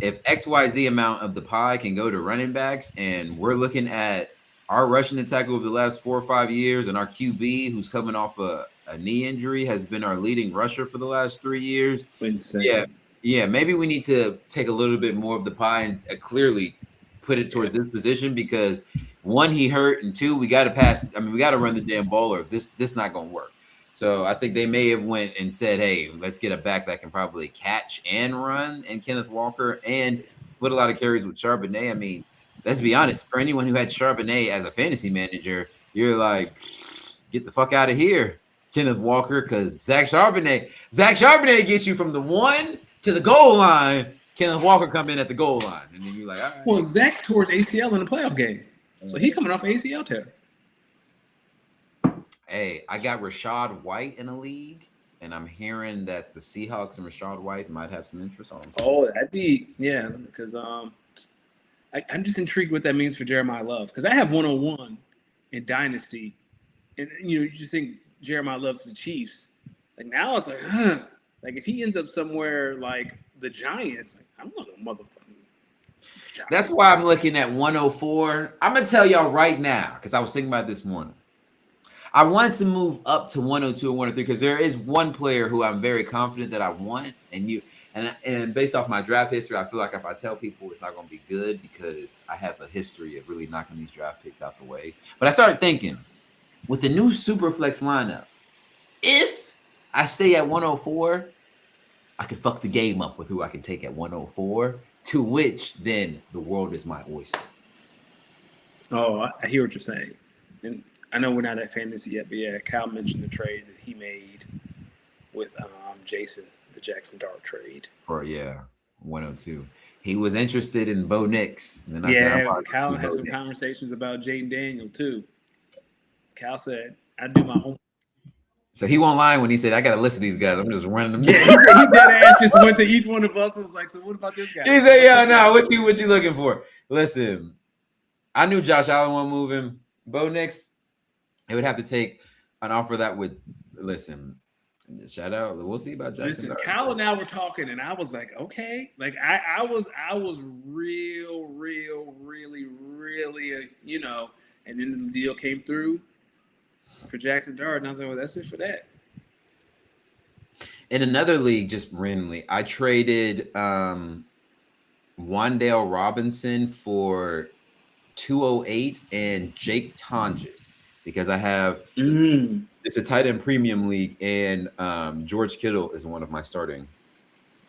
if XYZ amount of the pie can go to running backs, and we're looking at our rushing attack over the last 4 or 5 years, and our QB, who's coming off a knee injury, has been our leading rusher for the last 3 years. Insane. Yeah, maybe we need to take a little bit more of the pie and clearly put it towards this position because one, he hurt, and two, we got to pass. We got to run the damn ball, or this not going to work. So I think they may have went and said, hey, let's get a back that can probably catch and run, and Kenneth Walker, and split a lot of carries with Charbonnet. Let's be honest, for anyone who had Charbonnet as a fantasy manager, you're like, get the fuck out of here, Kenneth Walker, because Zach Charbonnet gets you from the 1 to the goal line. Kenneth Walker come in at the goal line, and then you're like, all right. Well, Zach tore his ACL in the playoff game, so he coming off ACL tear. Hey, I got Rashad White in a league, and I'm hearing that the Seahawks and Rashad White might have some interest on him. Oh, that'd be because I'm just intrigued what that means for Jeremiah Love, because I have 101 in Dynasty, and you just think Jeremiah Love's the Chiefs. Like now it's like, like if he ends up somewhere like the Giants, like I don't know the motherfucking Giants. That's why I'm looking at 104. I'm gonna tell y'all right now because I was thinking about it this morning. I wanted to move up to 102 or 103 because there is one player who I'm very confident that I want, and based off my draft history, I feel like if I tell people it's not going to be good because I have a history of really knocking these draft picks out the way. But I started thinking, with the new Superflex lineup, if I stay at 104, I could fuck the game up with who I can take at 104, to which then the world is my oyster. Oh, I hear what you're saying. And I know we're not at fantasy yet, but yeah, Cal mentioned the trade that he made with Jason, the Jackson Dart trade. For 102. He was interested in Bo Nix. And then I said, Cal had some conversations about Jaden Daniel too. Cal said, I do my homework. So he won't lie when he said, I got to listen to these guys. I'm just running them. Yeah, he dead ass just went to each one of us and was like, so what about this guy? He said, yo, no, what you looking for? Listen, I knew Josh Allen won't move him. Bo Nix, it would have to take an offer that would, listen, shout out. We'll see about Jackson. Listen, Cal and I were talking, and I was like, okay. Like, I was really, and then the deal came through for Jackson Dart, and I was like, well, that's it for that. In another league, just randomly, I traded Wandale Robinson for 208 and Jake Tonjes because I have it's a tight end premium league, and George Kittle is one of my starting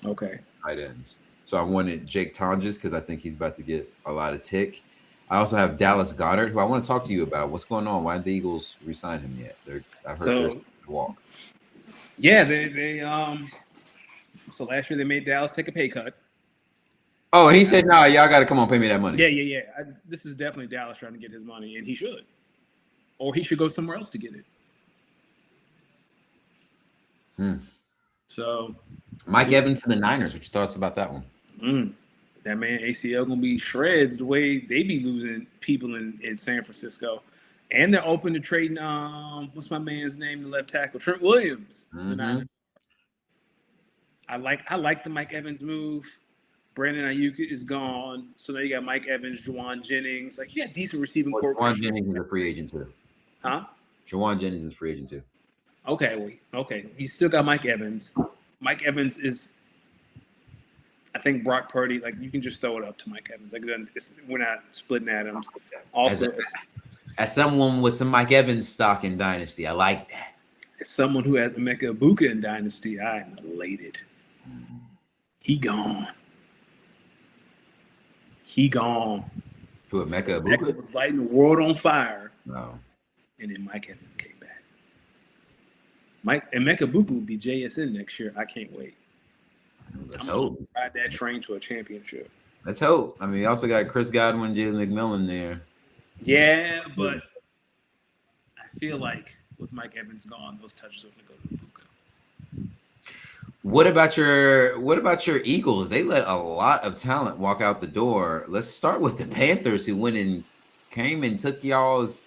tight ends. So I wanted Jake Tonjes because I think he's about to get a lot of tick. I also have Dallas Goedert, who I want to talk to you about. What's going on? Why didn't the Eagles re-sign him yet? I've heard they're walk. Yeah, they So last year they made Dallas take a pay cut. Oh, he said, "Nah, y'all got to come on, pay me that money." Yeah. This is definitely Dallas trying to get his money, and he should, or he should go somewhere else to get it. So, Mike Evans to the Niners. What your thoughts about that one? That man ACL gonna be shreds the way they be losing people in San Francisco, and they're open to trading. What's my man's name? The left tackle, Trent Williams. I like the Mike Evans move. Brandon Ayuk is gone, so now you got Mike Evans, Juwan Jennings. Like you got decent receiving core. Juwan Jennings is a free agent too. Huh? Juwan Jennings is a free agent too. Okay. You still got Mike Evans. Mike Evans is, I think Brock Purdy. Like you can just throw it up to Mike Evans. Like we're not splitting atoms. Also, as someone with some Mike Evans stock in Dynasty, I like that. As someone who has Emeka Egbuka in Dynasty, I am elated. He gone. Who, Emeka Egbuka? Emeka was lighting the world on fire. No. And then Mike Evans came back. Emeka Egbuka will be JSN next year. I can't wait. Let's hope. Ride that train to a championship. Let's hope. I mean, you also got Chris Godwin, Jalen McMillan there. Yeah, but I feel like with Mike Evans gone, those touches are going to go to Egbuka. What about your Eagles? They let a lot of talent walk out the door. Let's start with the Panthers, who went and came and took y'all's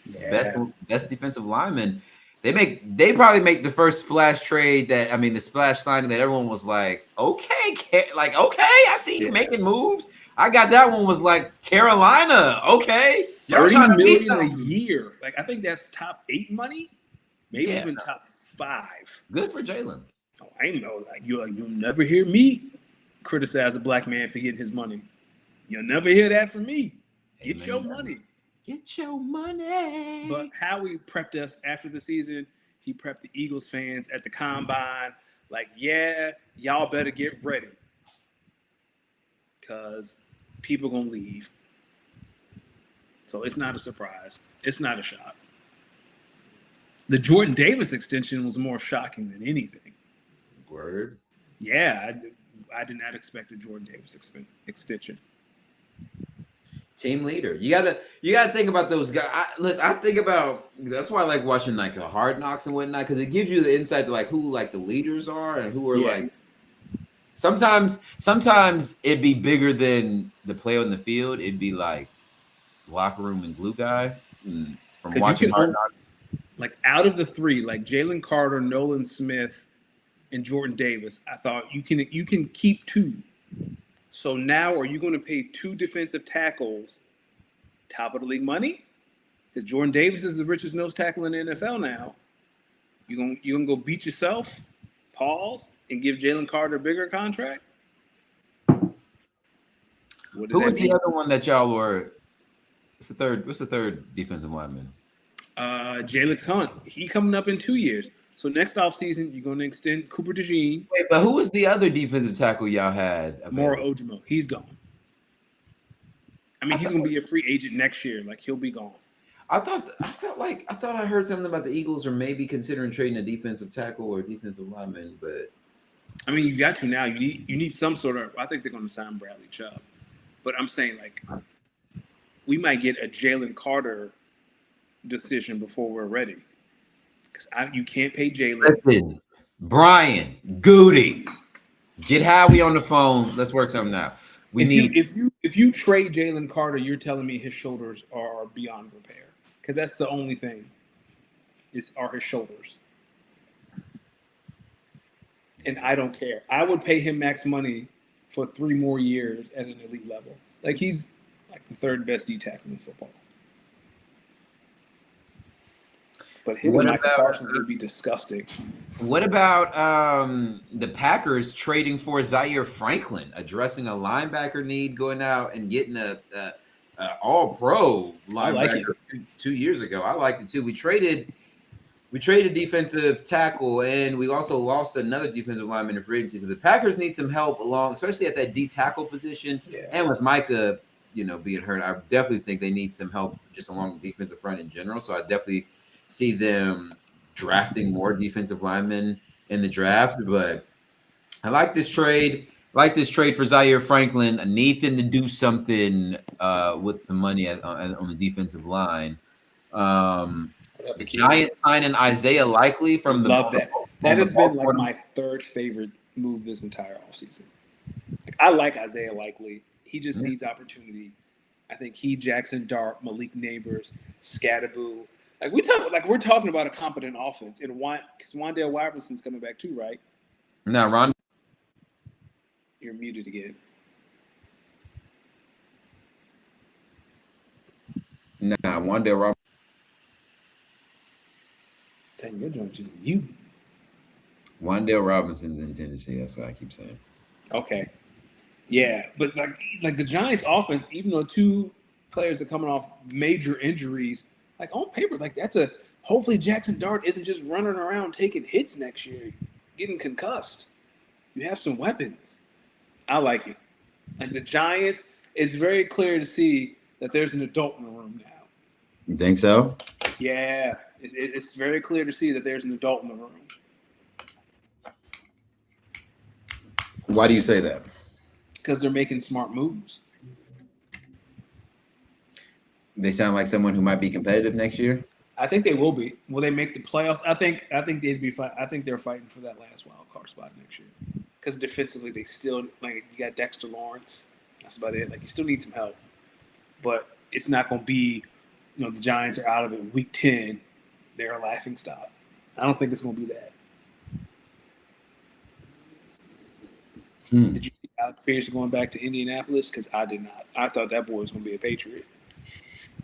best defensive lineman. They probably make the first splash trade the splash signing that everyone was like, okay, I see you making moves. I got that one was like Carolina, okay, $30 million a year. Like I think that's top 8 money, maybe even top 5. Good for Jaelan. Oh, I know, like you'll never hear me criticize a black man for getting his money. You'll never hear that from me. Get your money. Get your money. But Howie prepped us after the season. He prepped the Eagles fans at the combine. Like, yeah, y'all better get ready. Because people going to leave. So it's not a surprise. It's not a shock. The Jordan Davis extension was more shocking than anything. Word. Yeah, I did not expect a Jordan Davis extension. Team leader. You gotta think about those guys. I think about that's why I like watching like the Hard Knocks and whatnot, because it gives you the insight to like who like the leaders are and who are like. Sometimes it'd be bigger than the play on the field. It'd be like locker room and glue guy from watching Hard Knocks. Like out of the 3, like Jalen Carter, Nolan Smith, and Jordan Davis, I thought you can keep 2. So now are you going to pay 2 defensive tackles top of the league money? Because Jordan Davis is the richest nose tackle in the NFL now. You gonna go beat yourself, pause, and give Jalen Carter a bigger contract? Who was the other one that y'all were? What's the third defensive lineman? Jalen Hunt. He coming up in 2 years. So next offseason, you're going to extend Cooper DeJean. Wait, but who was the other defensive tackle y'all had? Mora Ojimo. He's gone. I mean, he's going to be a free agent next year. Like, he'll be gone. I thought I heard something about the Eagles are maybe considering trading a defensive tackle or a defensive lineman, but I mean, you got to now. You need some sort of. I think they're going to sign Bradley Chubb, but I'm saying like we might get a Jalen Carter decision before we're ready. Because you can't pay Jalen. Listen, Brian, Goody, get Howie on the phone. Let's work something out. If you trade Jalen Carter, you're telling me his shoulders are beyond repair. Because that's the only thing are his shoulders. And I don't care. I would pay him max money for 3 more years at an elite level. Like he's like the 3rd best D tackle in football. But him and Michael Parsons would be disgusting. What about the Packers trading for Zaire Franklin, addressing a linebacker need, going out and getting a all-pro linebacker 2 years ago? I liked it too. We traded defensive tackle, and we also lost another defensive lineman in free agency. So the Packers need some help along, especially at that D tackle position, and with Micah, being hurt. I definitely think they need some help just along the defensive front in general. So I definitely see them drafting more defensive linemen in the draft, but I like this trade. I like this trade for Zaire Franklin. I need them to do something with some money on the defensive line. The Giants signing Isaiah Likely from the Love that. That has been like my third favorite move this entire offseason. Like, I like Isaiah Likely. He just needs opportunity. I think he, Jackson Dart, Malik Neighbors, Scatterboo. We're talking about a competent offense. And because Wandale Robinson's coming back too, right? No, Ron. You're muted again. Nah, Wandale Robinson. Dang, your joint just muted. Wandale Robinson's in Tennessee. That's what I keep saying. Okay. Yeah, but like the Giants offense, even though two players are coming off major injuries, like on paper, like hopefully Jackson Dart isn't just running around taking hits next year, getting concussed. You have some weapons. I like it. Like the Giants, it's very clear to see that there's an adult in the room now. You think so? Yeah, it's very clear to see that there's an adult in the room. Why do you say that? Because they're making smart moves. They sound like someone who might be competitive next year. I think they will be. Will they make the playoffs? I think they'd be fine. I think they're fighting for that last wild card spot next year. Because defensively, they still you got Dexter Lawrence. That's about it. Like you still need some help, but it's not going to be. The Giants are out of it week 10. They're a laughing stock. I don't think it's going to be that. Did you see Alec Pierce going back to Indianapolis? Because I did not. I thought that boy was going to be a Patriot.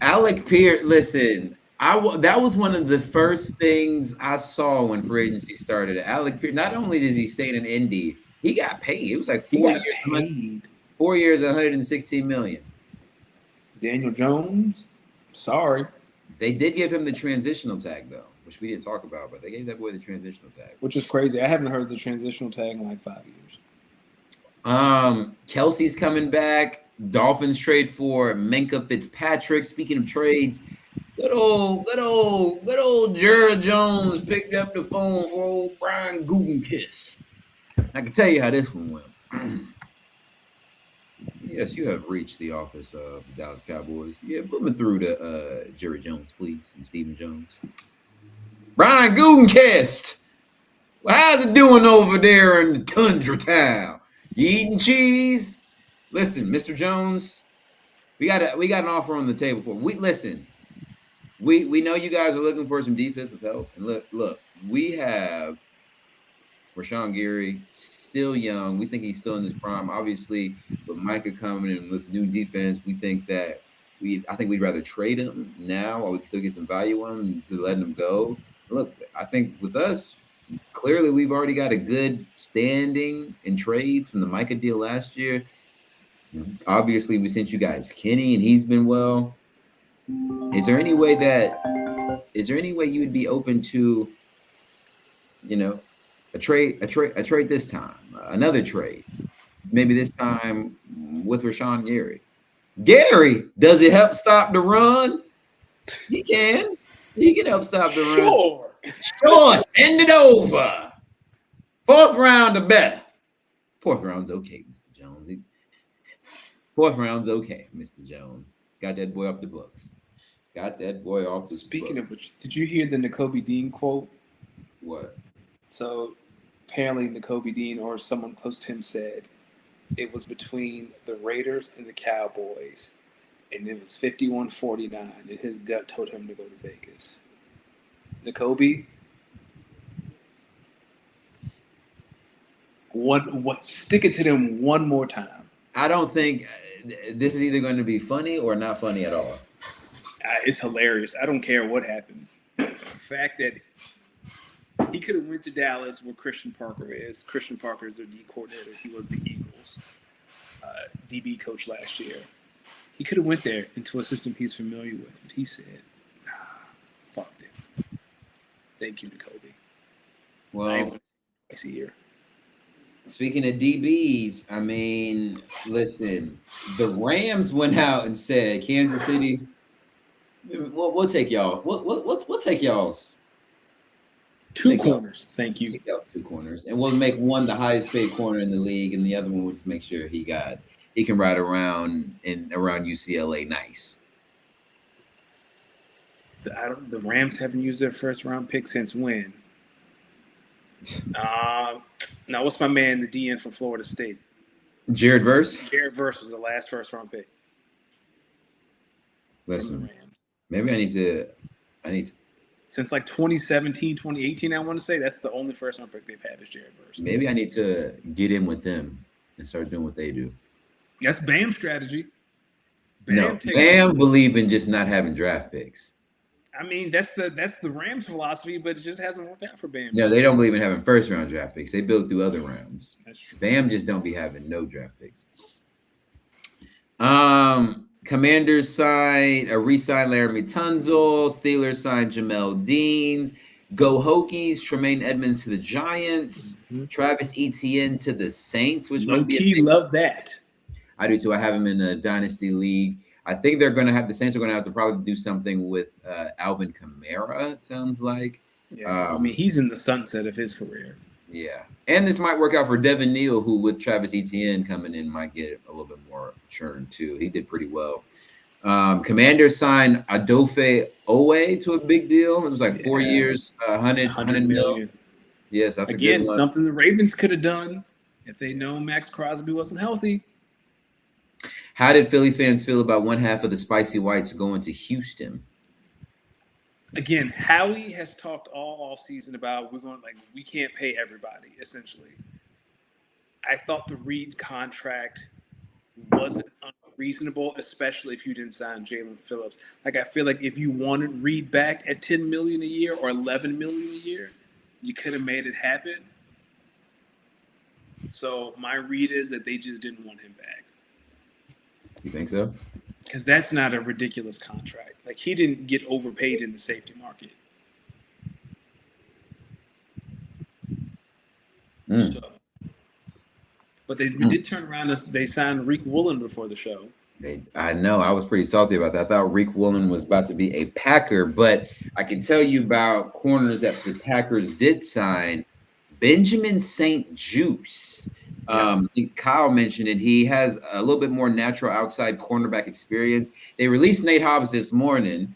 Alec Pierce, listen, that was one of the first things I saw when free agency started. Alec Pierce, not only does he stay in Indy, he got paid. It was like 4 years, 4 years, $116 million. Daniel Jones, sorry. They did give him the transitional tag though, which we didn't talk about, but they gave that boy the transitional tag, which is crazy. I haven't heard the transitional tag in like 5 years. Kelsey's coming back. Dolphins trade for Minkah Fitzpatrick. Speaking of trades, good old Jared Jones picked up the phone for old Brian Gutekunst. I can tell you how this one went. Yes, you have reached the office of the Dallas Cowboys. Yeah, put me through to Jerry Jones, please, and Stephen Jones. Brian Gutekunst, well, how's it doing over there in the Tundra Town? You eating cheese? Listen, Mr. Jones, we got an offer on the table for. We know you guys are looking for some defensive help, and look, we have Rashawn Gary, still young. We think he's still in his prime. Obviously, with Micah coming in with new defense, we think that I think we'd rather trade him now while we can still get some value on him to letting him go. Look, I think with us, clearly we've already got a good standing in trades from the Micah deal last year. Obviously, we sent you guys Kenny, and he's been well. Is there any way you would be open to, a trade this time, another trade, maybe this time with Rashawn Gary? Gary, does it help stop the run? He can help stop the run. Sure, send it over. 4th round or better. 4th round's okay, Mr. Jones. 4th round's okay, Mr. Jones. Got that boy off the books. Speaking of which, did you hear the Nakobe Dean quote? What? So apparently Nakobe Dean or someone close to him said it was between the Raiders and the Cowboys, and it was 51-49, and his gut told him to go to Vegas. Nakobe, stick it to them one more time. I don't think this is either going to be funny or not funny at all. It's hilarious. I don't care what happens. The fact that he could have went to Dallas where Christian Parker is. Christian Parker is their D coordinator. He was the Eagles DB coach last year. He could have went there into a system he's familiar with, but he said, "Nah, fuck them." Thank you, Nakobe. Well, twice a year. Speaking of DBs, I mean, listen, the Rams went out and said, Kansas City, we'll take y'all. We'll take y'all's Two Take out- corners. Thank you. Take out 2 corners, and we'll make one the highest paid corner in the league, and the other one we'll just make sure he can ride around around UCLA nice. The Rams haven't used their first round pick since when? Now what's my man, the DN from Florida State? Jared Verse. Jared Verse was the last first round pick. Listen, From the Rams. maybe I need to Since like 2017, 2018, I want to say that's the only first round pick they've had is Jared Verse. maybe I need to get in with them and start doing what they do. That's Bam's strategy. Bam believe in just not having draft picks. I mean, that's the Rams philosophy, but it just hasn't worked out for Bam. No, they don't believe in having first round draft picks. They build through other rounds. That's true. Bam just don't be having no draft picks. Commanders signed re-signed Laramie Tunzel. Steelers signed Jamel Deans. Go Hokies. Tremaine Edmonds to the Giants. Mm-hmm. Travis Etienne to the Saints, which Low might be key love that. I do too. I have him in a dynasty league. I think the Saints are going to have to probably do something with Alvin Kamara. It sounds like. Yeah, I mean, he's in the sunset of his career. Yeah, and this might work out for Devin Neal, who with Travis Etienne coming in might get a little bit more churn too. He did pretty well. Commanders signed Adofe Owe to a big deal. It was like 4 years, 100 million. Yes, that's again a good one. Something the Ravens could have done if they know Maxx Crosby wasn't healthy. How did Philly fans feel about one half of the Spicy Whites going to Houston? Again, Howie has talked all offseason about we can't pay everybody, essentially. I thought the Reed contract wasn't unreasonable, especially if you didn't sign Jaelan Phillips. Like, I feel like if you wanted Reed back at $10 million a year or $11 million a year, you could have made it happen. So my read is that they just didn't want him back. You think so? Because that's not a ridiculous contract. Like, he didn't get overpaid in the safety market. So, but they did turn around. They signed Reek Woolen before the show. I know. I was pretty salty about that. I thought Reek Woolen was about to be a Packer, but I can tell you about corners that the Packers did sign. Benjamin St. Juice. I think Kyle mentioned it. He has a little bit more natural outside cornerback experience. They released Nate Hobbs this morning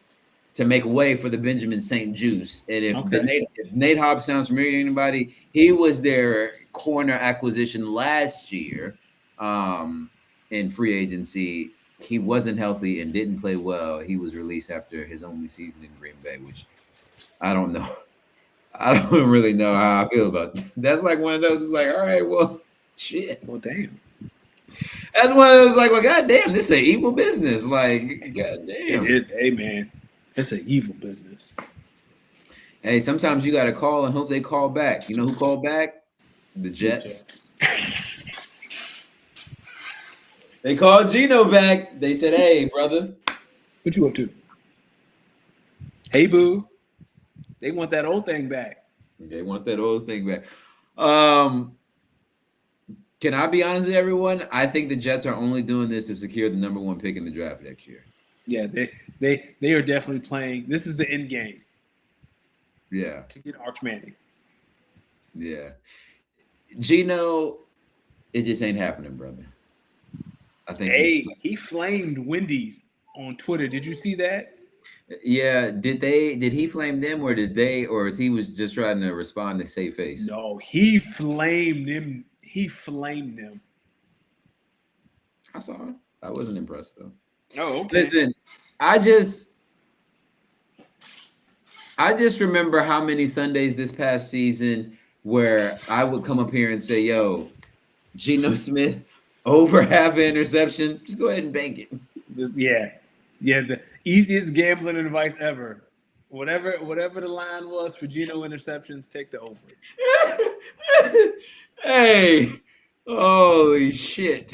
to make way for the Benjamin St. Juice. And if Nate Hobbs sounds familiar to anybody, he was their corner acquisition last year in free agency. He wasn't healthy and didn't play well. He was released after his only season in Green Bay, which I don't know. I don't really know how I feel about that. That's like one of those. It's like, all right, well, shit. Well, damn. That's one of those like, well, goddamn, this is an evil business. Like, goddamn. It is. Hey, man, it's an evil business. Hey, sometimes you got to call and hope they call back. You know who called back? The Jets. They called Geno back. They said, hey, brother. What you up to? Hey, boo. They want that old thing back. They want that old thing back. Can I be honest with everyone? I think the Jets are only doing this to secure the number 1 pick in the draft next year. Yeah, they are definitely playing. This is the end game. Yeah. To get Arch Manning. Yeah. Geno, it just ain't happening, brother. I think. Hey, he flamed Wendy's on Twitter. Did you see that? Yeah. Did he flame them or is he was just trying to respond to save face? No, he flamed them. He flamed them. I saw it. I wasn't impressed though. Oh, okay. Listen, I just remember how many Sundays this past season where I would come up here and say, yo, Geno Smith, over half an interception, just go ahead and bank it. Yeah, the easiest gambling advice ever. Whatever the line was for Geno interceptions, take the over. Hey, holy shit.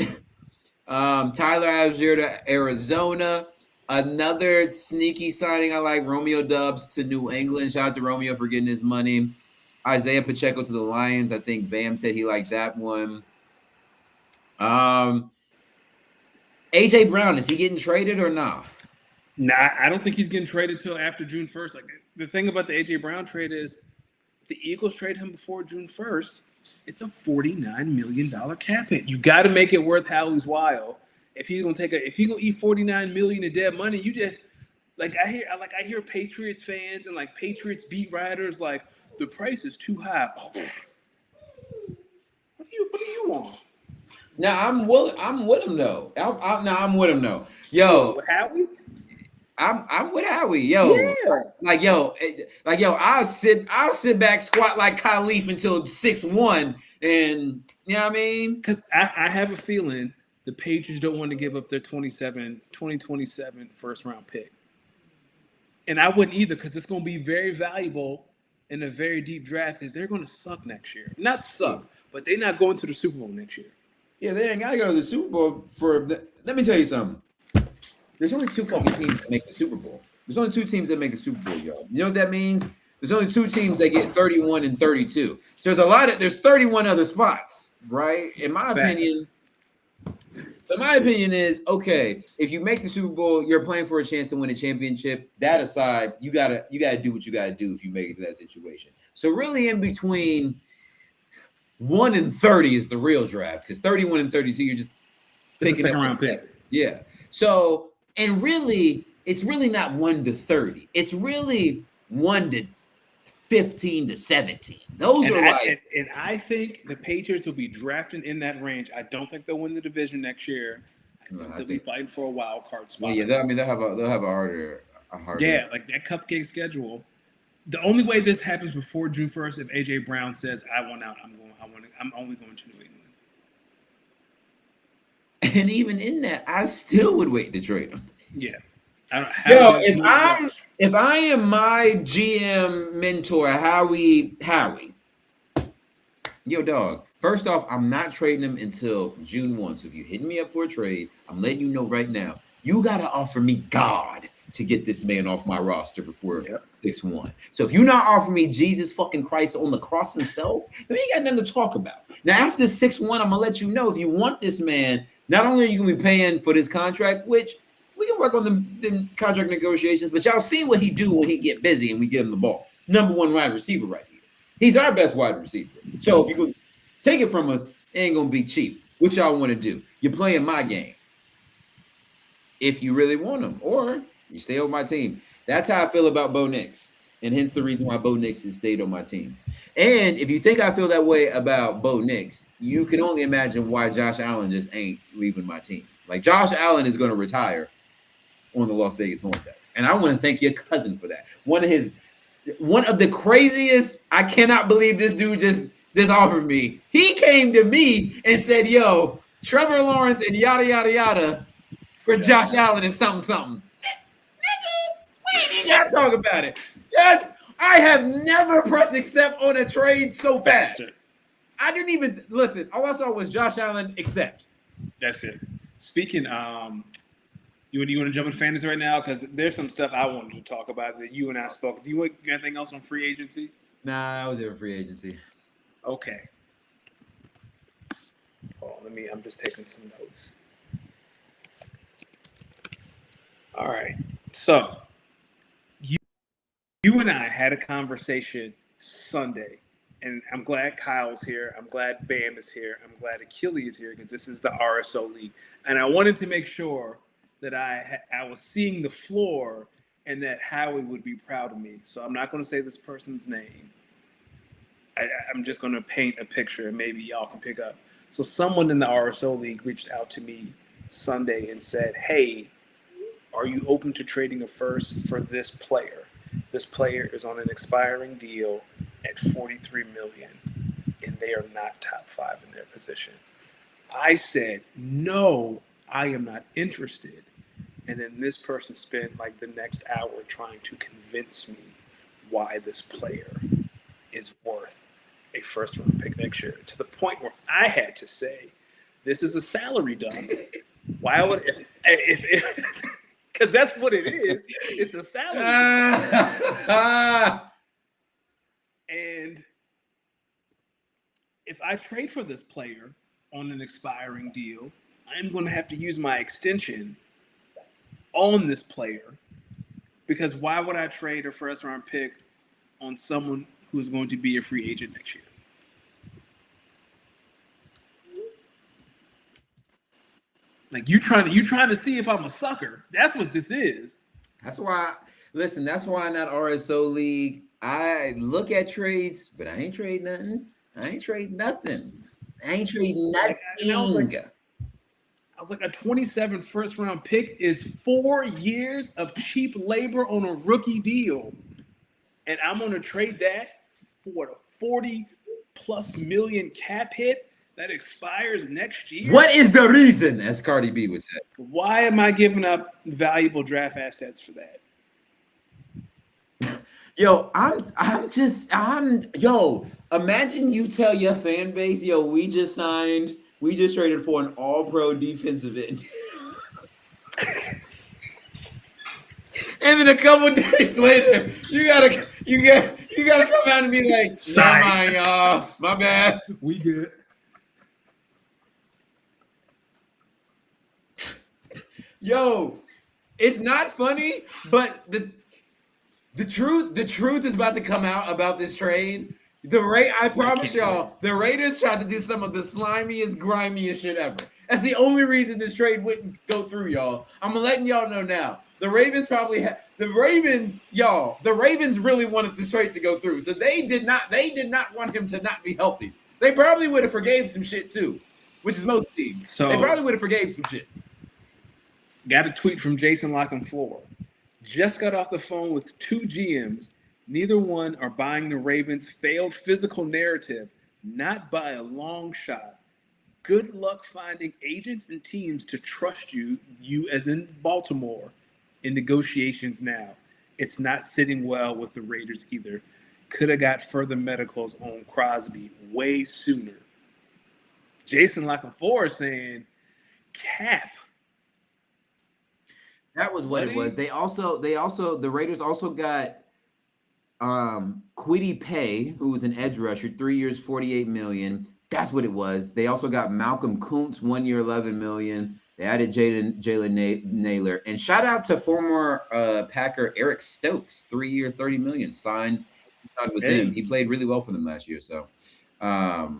Tyler Algier to Arizona. Another sneaky signing I like, Romeo Doubs to New England. Shout out to Romeo for getting his money. Isaiah Pacheco to the Lions. I think Bam said he liked that one. AJ Brown, is he getting traded or not? Nah, I don't think he's getting traded till after June 1st. Like, the thing about the AJ Brown trade is if the Eagles trade him before June 1st, it's a $49 million cap hit. You got to make it worth Howie's while. If he's gonna eat $49 million in dead money, you just I hear Patriots fans and like Patriots beat writers like the price is too high. Oh, what do you want? Now I'm with him though. I'm with him though. Yo, with Howie? I'm with Howie. Yo, I'll sit back, squat like Khalif until 6'1", and you know what I mean? Because I have a feeling the Patriots don't want to give up their 2027 first round pick. And I wouldn't either, because it's going to be very valuable in a very deep draft, because they're going to suck next year. Not suck, but they're not going to the Super Bowl next year. Yeah, they ain't got to go to the Super Bowl let me tell you something. There's only 2 fucking teams that make the Super Bowl. There's only 2 teams that make the Super Bowl, y'all. You know what that means? There's only 2 teams that get 31 and 32. So there's 31 other spots, right? In my opinion, is, okay, if you make the Super Bowl, you're playing for a chance to win a championship. That aside, you gotta do what you gotta do if you make it to that situation. So really, in between 1 and 30 is the real draft, because 31 and 32, you're just picking up round pick. Yeah. So, and really, it's really not 1 to 30. It's really 1 to 15 to 17. And I think the Patriots will be drafting in that range. I don't think they'll win the division next year. I think they'll be fighting for a wild card spot. Yeah, they'll have a harder. Yeah, like that cupcake schedule. The only way this happens before June 1st, if AJ Brown says, "I want out. I'm only going to New England." And even in that, I still would wait to trade him. Yeah. If I am my GM mentor, Howie, yo, dog, first off, I'm not trading him until June 1. So if you're hitting me up for a trade, I'm letting you know right now, you got to offer me God to get this man off my roster before 6-1. So if you're not offering me Jesus fucking Christ on the cross himself, then you ain't got nothing to talk about. Now, after 6-1, I'm going to let you know, if you want this man, not only are you going to be paying for this contract, which we can work on the contract negotiations, but y'all see what he do when he get busy and we give him the ball. Number 1 wide receiver right here. He's our best wide receiver. So if you could take it from us, it ain't going to be cheap. What y'all want to do? You're playing my game. If you really want him, or you stay on my team. That's how I feel about Bo Nix. And hence the reason why Bo Nix has stayed on my team. And if you think I feel that way about Bo Nix, you can only imagine why Josh Allen just ain't leaving my team. Like, Josh Allen is going to retire on the Las Vegas Hornets. And I want to thank your cousin for that. One of the craziest, I cannot believe this dude just offered me. He came to me and said, yo, Trevor Lawrence and yada, yada, yada for Josh Allen and something. Nigga, we ain't even got to talk about it. Yes, I have never pressed accept on a trade so fast. I didn't even listen. All I saw was Josh Allen accept. That's it. Speaking, you want to jump in fantasy right now? Because there's some stuff I wanted to talk about that you and I spoke. Do you want anything else on free agency? Nah, I was in free agency. Okay. Oh, I'm just taking some notes. All right. So you and I had a conversation Sunday, and I'm glad Kyle's here. I'm glad Bam is here. I'm glad Achilles is here, because this is the RSO League. And I wanted to make sure that I was seeing the floor and that Howie would be proud of me. So I'm not going to say this person's name. I'm just going to paint a picture, and maybe y'all can pick up. So someone in the RSO League reached out to me Sunday and said, hey, are you open to trading a first for this player? This player is on an expiring deal at $43 million, and they are not top 5 in their position. I said, no, I am not interested. And then this person spent like the next hour trying to convince me why this player is worth a first-round pick next year, to the point where I had to say, this is a salary dump. Why would if because that's what it is. It's a salary dump. And if I trade for this player on an expiring deal, I'm going to have to use my extension on this player, because why would I trade a first-round pick on someone who is going to be a free agent next year. Like you're trying to see if I'm a sucker. That's what this is. That's why. Listen, that's why in that RSO league, I look at trades, but I ain't trade nothing. I ain't trade nothing. I was like, a 27 first round pick is 4 years of cheap labor on a rookie deal. And I'm going to trade that for a 40+ million cap hit that expires next year. What is the reason, as Cardi B would say? Why am I giving up valuable draft assets for that? Yo, imagine you tell your fan base, yo, we just traded for an all-pro defensive end. And then a couple days later, you gotta come out and be like, never mind, y'all. My bad. We good. Yo, it's not funny, but the truth is about to come out about this trade. I promise y'all, the Raiders tried to do some of the slimiest, grimiest shit ever. That's the only reason this trade wouldn't go through, y'all. I'm letting y'all know now. The Ravens the Ravens really wanted this trade to go through. So they did not want him to not be healthy. They probably would have forgave some shit too, which is most teams. So they probably would have forgave some shit. Got a tweet from Jason Lockenfloor. Just got off the phone with 2 GMs. Neither one are buying the Ravens' failed physical narrative, not by a long shot. Good luck finding agents and teams to trust you as in Baltimore, in negotiations now. It's not sitting well with the Raiders either. Could have got further medicals on Crosby way sooner. Jason Lockenfloor is saying, cap. That was what it was. The Raiders also got Kwity Paye, who was an edge rusher, 3 years, $48 million. That's what it was. They also got Malcolm Kuntz, 1 year, $11 million. They added Jaelan Naylor. And shout out to former Packer Eric Stokes, 3 year, $30 million. Signed with him. He played really well for them last year. So, I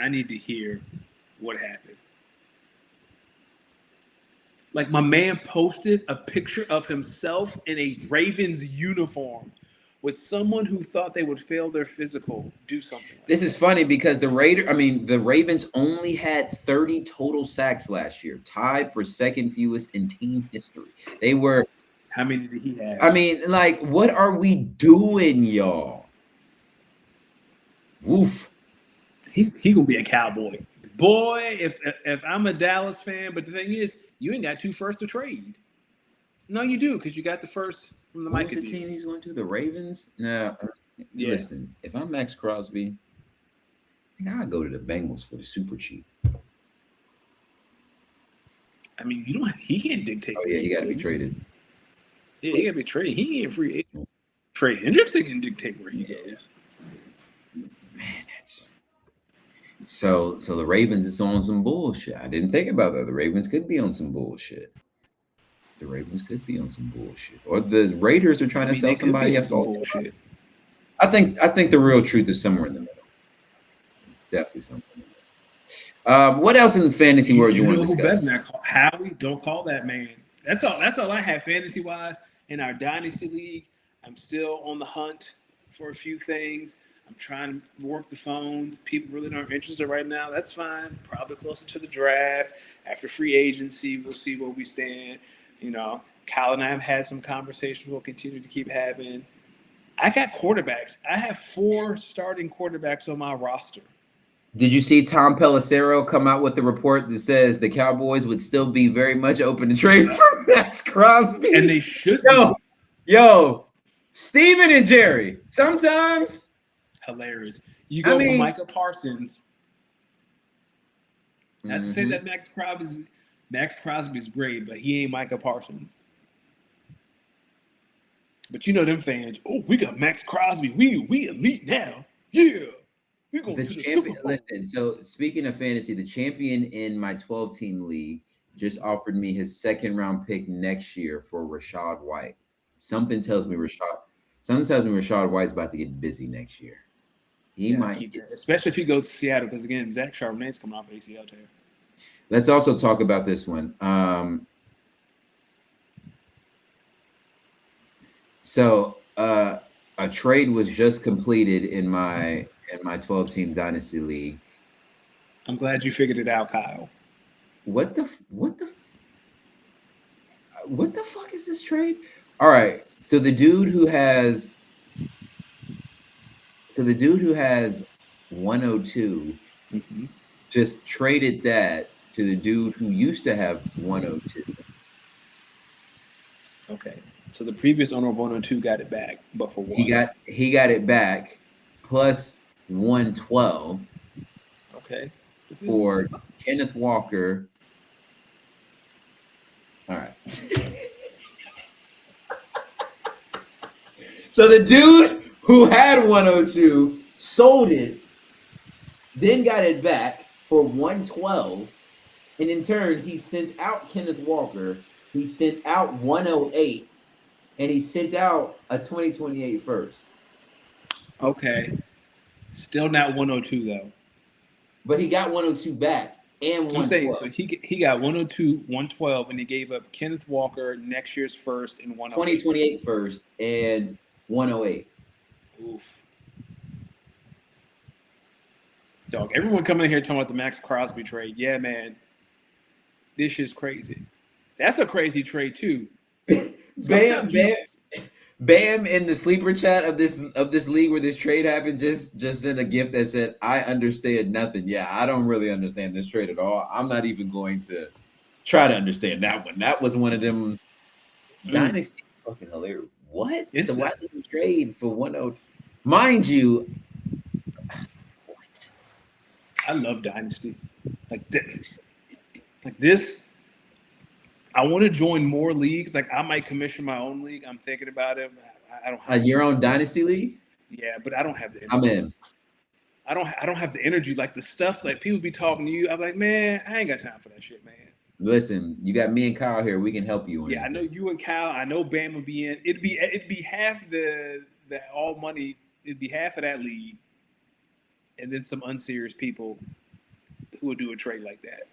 need to hear what happened. Like my man posted a picture of himself in a Ravens uniform with someone who thought they would fail their physical do something. This is funny because the Ravens only had 30 total sacks last year, tied for second fewest in team history. They were. How many did he have? I mean, like, what are we doing, y'all? Woof. He gonna be a Cowboy. Boy, if I'm a Dallas fan, but the thing is, you ain't got 2 firsts to trade. No, you do, because you got the first from the Micah. What's the team he's going to? The Ravens? No. Yeah. Listen, if I'm Maxx Crosby, I gotta go to the Bengals for the super cheap. I mean, he can't dictate. Oh yeah, he gotta be traded. Yeah, he gotta be traded. He ain't free agent. Trey Hendrickson can dictate where he goes. Man, that's so the Ravens is on some bullshit. I didn't think about that. The Ravens could be on some bullshit. Or the Raiders are trying to sell somebody else. Bullshit. I think the real truth is somewhere in the middle. Definitely something in the middle. What else in the fantasy world you want to discuss? Howie, don't call that man. That's all I have fantasy wise in our dynasty league. I'm still on the hunt for a few things. I'm trying to work the phone. People really aren't interested right now. That's fine. Probably closer to the draft. After free agency, we'll see where we stand. You know, Kyle and I have had some conversations we'll continue to keep having. I got quarterbacks. I have 4 starting quarterbacks on my roster. Did you see Tom Pelissero come out with the report that says the Cowboys would still be very much open to trade for Maxx Crosby? And they should Yo, Steven and Jerry, sometimes. Hilarious. You go for Micah Parsons. Not to say that Maxx Crosby is great, but he ain't Micah Parsons. But you know them fans. Oh, we got Maxx Crosby. We elite now. Yeah. We go the champion. Listen. So speaking of fantasy, the champion in my 12-team league just offered me his second round pick next year for Rashad White. Something tells me Rashad White's about to get busy next year. He might keep that, especially if he goes to Seattle, because again, Zach Charbonnet's coming off ACL tear. Let's also talk about this one. So a trade was just completed in my 12-team dynasty league. I'm glad you figured it out, Kyle. What the fuck is this trade? All right. So the dude who has 102 just traded that to the dude who used to have 102. Okay. So the previous owner of 102 got it back, but for what? He got it back plus 112. Okay. For Kenneth Walker. All right. So the dude who had 102 sold it, then got it back for 112, and in turn he sent out Kenneth Walker, he sent out 108, and he sent out a 2028 first. Okay. Still not 102 though. But he got 102 back and 112. I'm saying, so he got 102, 112, and he gave up Kenneth Walker next year's first and 108. 2028 first and 108. Oof. Dog, everyone coming in here talking about the Maxx Crosby trade. Yeah, man. This shit's crazy. That's a crazy trade too. Bam in the sleeper chat of this league where this trade happened just sent a gift that said, I understand nothing. Yeah, I don't really understand this trade at all. I'm not even going to try to understand that one. That was one of them dynasty fucking hilarious. What? It's so why did you trade for 102? Mind you, what? I love dynasty. Like this. I want to join more leagues. Like I might commission my own league. I'm thinking about it. I don't have your own dynasty league. Yeah, but I don't have the energy. I'm in. I don't have the energy. Like the stuff like people be talking to you. I'm like, man, I ain't got time for that shit, man. Listen, you got me and Kyle here. We can help you. Yeah, I know you and Kyle. I know Bam would be in. It'd be half the all money. It'd be half of that league, and then some unserious people who would do a trade like that.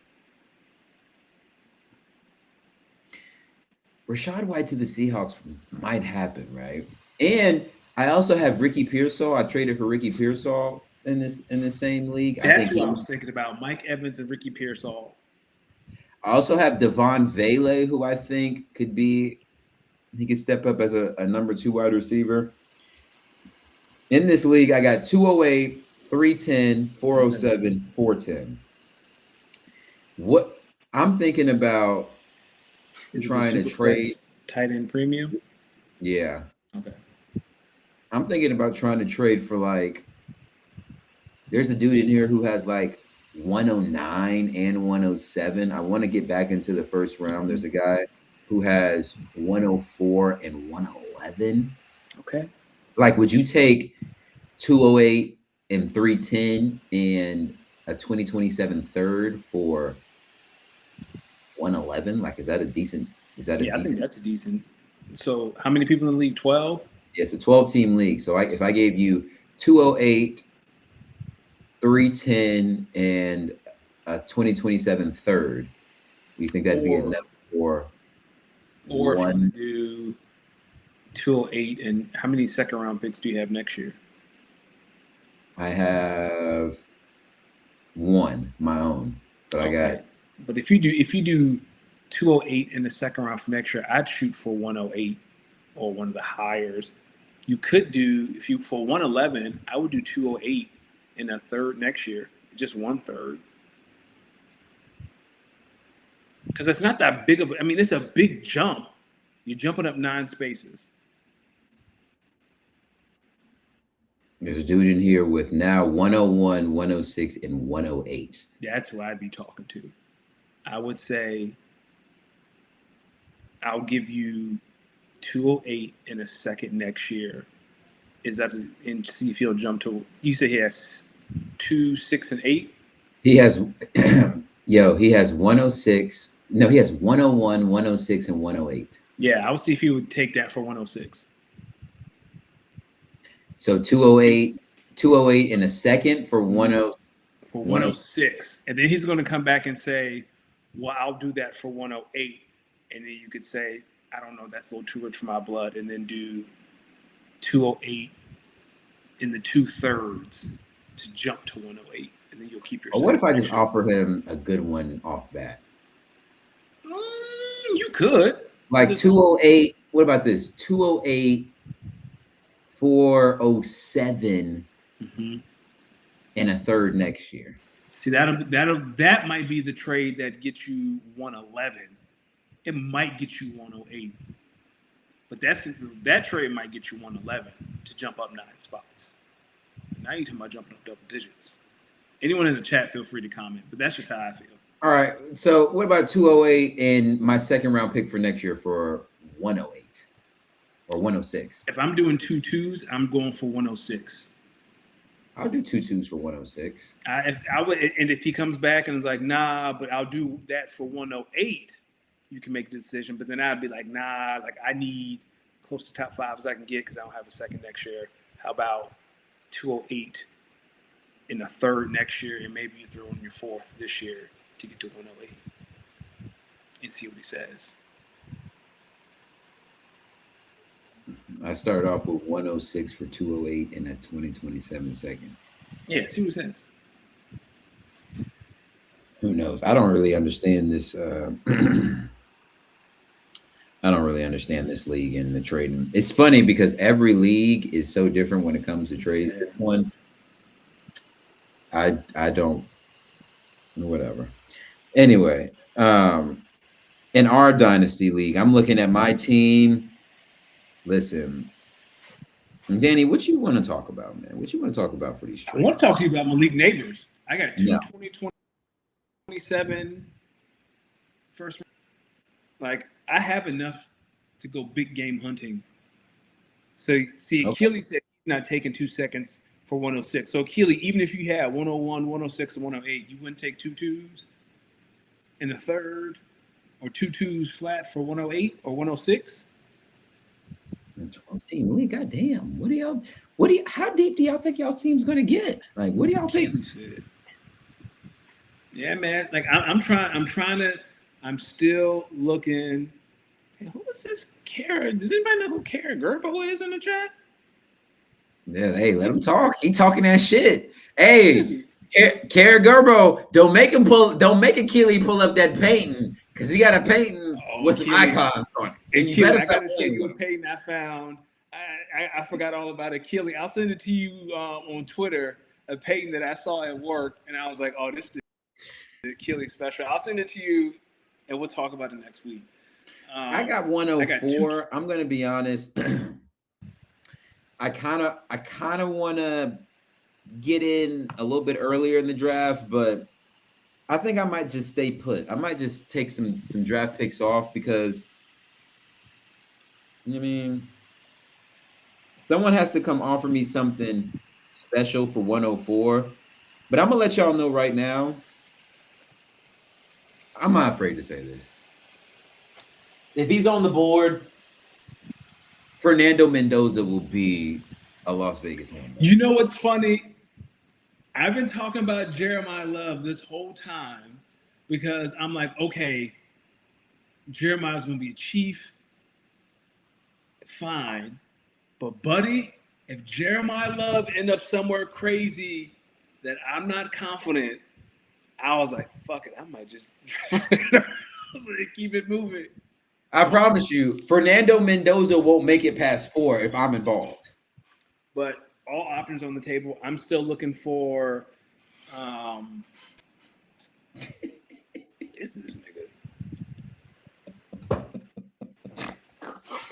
Rashad White to the Seahawks might happen, right? And I also have Ricky Pearsall. I traded for Ricky Pearsall in this same league. That's what I was thinking about. Mike Evans and Ricky Pearsall. I also have Devon Vele, who I think he could step up as a number 2 wide receiver. In this league, I got 208, 310, 407, 410. What I'm thinking about trying to trade tight end premium. Yeah. Okay. I'm thinking about trying to trade for there's a dude in here who has 109 and 107. I want to get back into the first round. There's a guy who has 104 and 111. Okay. Would you take 208 and 310 and a 2027 third for 111? Is that a decent? I think that's a decent. So how many people in the league? 12? Yeah, it's a 12-team league. So if I gave you 208, 310, and a 2027 third, do you think that'd be enough for or one? If you do 208, and how many second round picks do you have next year? I have one, my own, but okay. I got. But if you do 208 in the second round for next year, I'd shoot for 108 or one of the highers. You could do for 111, I would do 208 in a third next year, just 1/3. Because it's not that big of it's a big jump. You're jumping up 9 spaces. There's a dude in here with now 101, 106, and 108. That's who I'd be talking to. I would say I'll give you 208 in a second next year. Is that and see if he'll jump to? You say he has 2, 6, and 8. He has, he has 106, No, he has 101, 106, and 108. Yeah, I would see if he would take that for 106. So 208 in a second for 10 for 106, and then he's going to come back and say, "Well, I'll do that for 108," and then you could say, "I don't know, that's a little too rich for my blood," and then do 208 in the 2/3 to jump to 108, and then you'll keep your. Or what if I just offer him a good one off bat? You could. Like 208. What about this? 208, 407 in a third next year. See, that might be the trade that gets you 111. It might get you 108, but that trade might get you 111 to jump up 9 spots. Now you're talking about jumping up double digits. Anyone in the chat, feel free to comment, but that's just how I feel. All right. So what about 208 and my second round pick for next year for 108 or 106? If I'm doing 2 2s, I'm going for 106. I'll do 2 2s for 106. I would, and if he comes back and is like, nah, but I'll do that for 108, you can make a decision. But then I'd be like, nah, like I need close to top 5 as I can get because I don't have a second next year. How about 208 in a third next year, and maybe you throw in your 4th this year to get to 108 and see what he says. I started off with 106 for 208 and a 2027 second. Yeah, see what he says. Who knows? I don't really understand this. I don't really understand this league and the trading. It's funny because every league is so different when it comes to trades. This one, I don't. Whatever. Anyway, in our dynasty league, I'm looking at my team. Listen, Danny, what you want to talk about, man? What you want to talk about for these trades? I want to talk to you about Malik Neighbors. I got 2 Yeah. 2027 first. Like, I have enough to go big game hunting. So, see, Okay. Achilles said he's not taking 2 seconds for 106. So, Achilles, even if you had 101, 106, and 108, you wouldn't take 2 2s in the third or 2 2s flat for 108 or 106? 12 team league, goddamn. How deep do y'all think y'all team's gonna get? Like, what do y'all think? Achilles said. Yeah, man. Like, I'm still looking. Hey, who is this Kara? Does anybody know who Kara Gerbo is in the chat? Yeah, hey, let him talk. He talking that shit. Hey, Kara Gerbo, don't make Achilles pull up that painting because he got a painting with some icons on it. And you Achilles, better I gotta stop show you a playing. painting I found. I forgot all about Achilles. I'll send it to you on Twitter. A painting that I saw at work, and I was like, "Oh, this is the Achilles special." I'll send it to you, and we'll talk about it next week. I got 104. I'm gonna be honest. I kind of want to get in a little bit earlier in the draft, but I think I might just stay put. I might just take some draft picks off because I mean, someone has to come offer me something special for 104. But I'm gonna let y'all know right now. I'm not afraid to say this. If he's on the board, Fernando Mendoza will be a Las Vegas home run. You know what's funny? I've been talking about Jeremiah Love this whole time because I'm like, okay, Jeremiah's going to be a Chief. Fine. But, buddy, if Jeremiah Love end up somewhere crazy that I'm not confident, I was like, fuck it. I might just keep it moving. I promise you, Fernando Mendoza won't make it past 4 if I'm involved. But all options on the table. I'm still looking for is this nigga?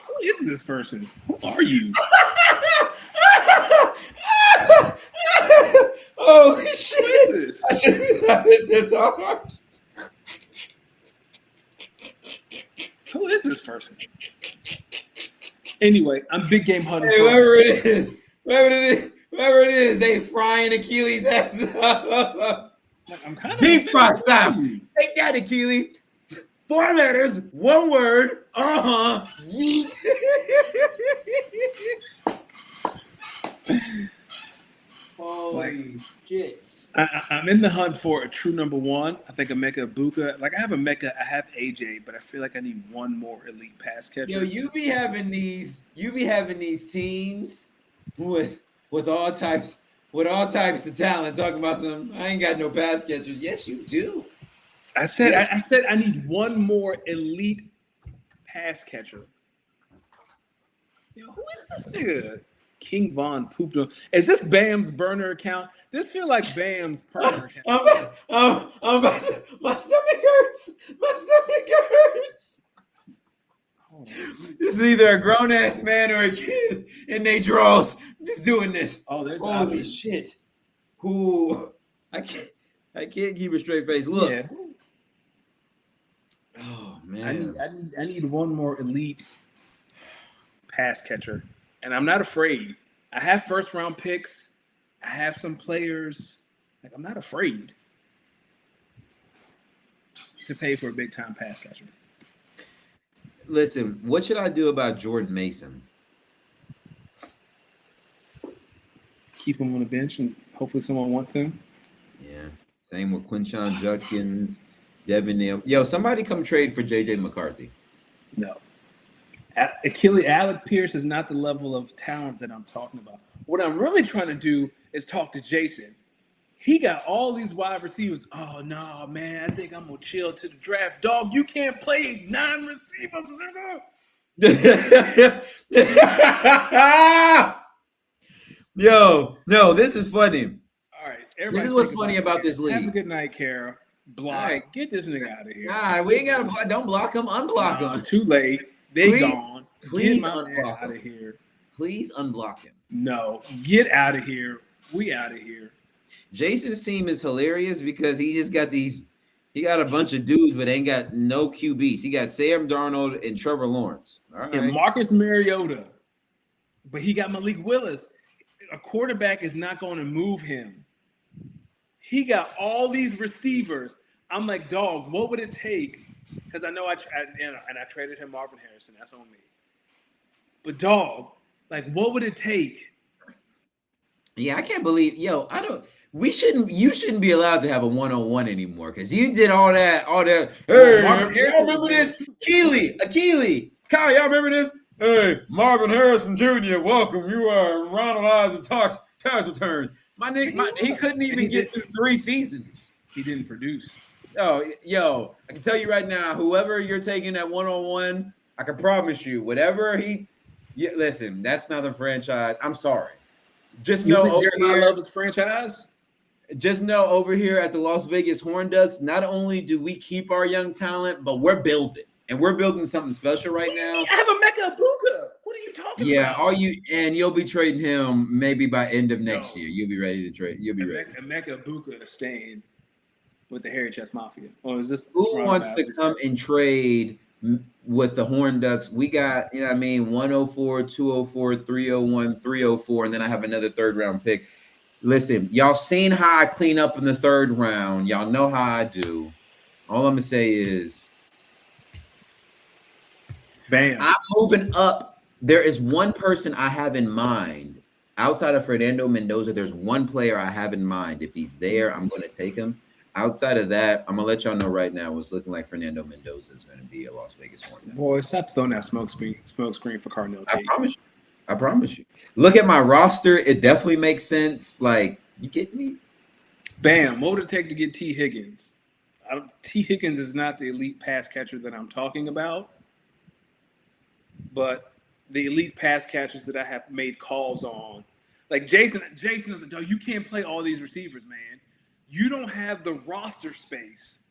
Who is this person? Who are you? Oh shit! Who is this? I should be laughing this hard. Who is this person? Anyway, I'm big game hunting. Hey, whoever it is, they frying Achilles' ass up. I'm kind of Deep fry style. Take that, Achilles. 4 letters, 1 word. Yeet. Holy shit. I'm in the hunt for a true number one. I think Emeka Ibuka. Like I have Emeka, I have AJ, but I feel like I need one more elite pass catcher. Yo, you be having these teams with all types of talent. Talking about some, I ain't got no pass catchers. Yes, you do. I said I need one more elite pass catcher. Yo, who is this nigga? King Von pooped on. Is this Bam's burner account? This feel like Bam's burner account. My stomach hurts. This is either a grown ass man or a kid in their drawers just doing this. Oh, there's holy shit. Who I can't keep a straight face. Look. Yeah. Oh man. I need one more elite pass catcher. And I'm not afraid. I have first round picks. I have some players. Like I'm not afraid to pay for a big time pass catcher. Listen, what should I do about Jordan Mason? Keep him on the bench and hopefully someone wants him. Yeah. Same with Quinshon Judkins, Devin Neal. Yo, somebody come trade for JJ McCarthy. No. Alec Pierce is not the level of talent that I'm talking about. What I'm really trying to do is talk to Jason. He got all these wide receivers. Oh, no, man, I think I'm going to chill to the draft. Dog, you can't play 9 receivers, nigga. Yo, no, this is funny. All right. This is what's funny about this league. Have a good night, Kara. Block. Right. Get this nigga out of here. Nah, we ain't got to. Don't block him. Unblock him. Too late. They gone. Please get my man unblock out him. of here. Please unblock him. No, get out of here. We out of here. Jason's team is hilarious because he just got these. He got a bunch of dudes, but ain't got no QBs. He got Sam Darnold and Trevor Lawrence. All right. And Marcus Mariota. But he got Malik Willis. A quarterback is not going to move him. He got all these receivers. I'm like, dog, what would it take? Because I know I traded him Marvin Harrison. That's on me. But dog, like, what would it take? Yeah, I can't believe. Yo, I don't. We shouldn't. You shouldn't be allowed to have a 101 anymore because you did all that. Hey, y'all remember this? Akili, Kyle, y'all remember this? Hey, Marvin Harrison Jr., welcome. You are Ronald Isaac tax return. My nigga, he couldn't even get through 3 seasons. He didn't produce. Oh, yo, I can tell you right now, whoever you're taking at 101, I can promise you, listen, that's not a franchise. I'm sorry. Just know over here, love his franchise. Just know over here at the Las Vegas Horn Ducks, not only do we keep our young talent, but we're building. And we're building something special right now. I have Emeka Ibuka. What are you talking about? Yeah, you'll be trading him maybe by end of next year. You'll be ready to trade. You'll be ready. Emeka Ibuka is staying with the Hairy Chest Mafia. Or is this who wants to come and trade with the Horn Ducks? We got, 104, 204, 301, 304, and then I have another 3rd round pick. Listen, y'all seen how I clean up in the 3rd round. Y'all know how I do. All I'm gonna say is, bam. I'm moving up. There is one person I have in mind. Outside of Fernando Mendoza, there's one player I have in mind. If he's there, I'm going to take him. Outside of that, I'm going to let y'all know right now it's looking like Fernando Mendoza is going to be a Las Vegas Hornet. Boy, stop throwing that smoke screen for Cardinal Tate. I promise you. Look at my roster. It definitely makes sense. Like, you get me? Bam. What would it take to get T. Higgins? T. Higgins is not the elite pass catcher that I'm talking about, but the elite pass catchers that I have made calls on. Like Jason is like, you can't play all these receivers, man. You don't have the roster space.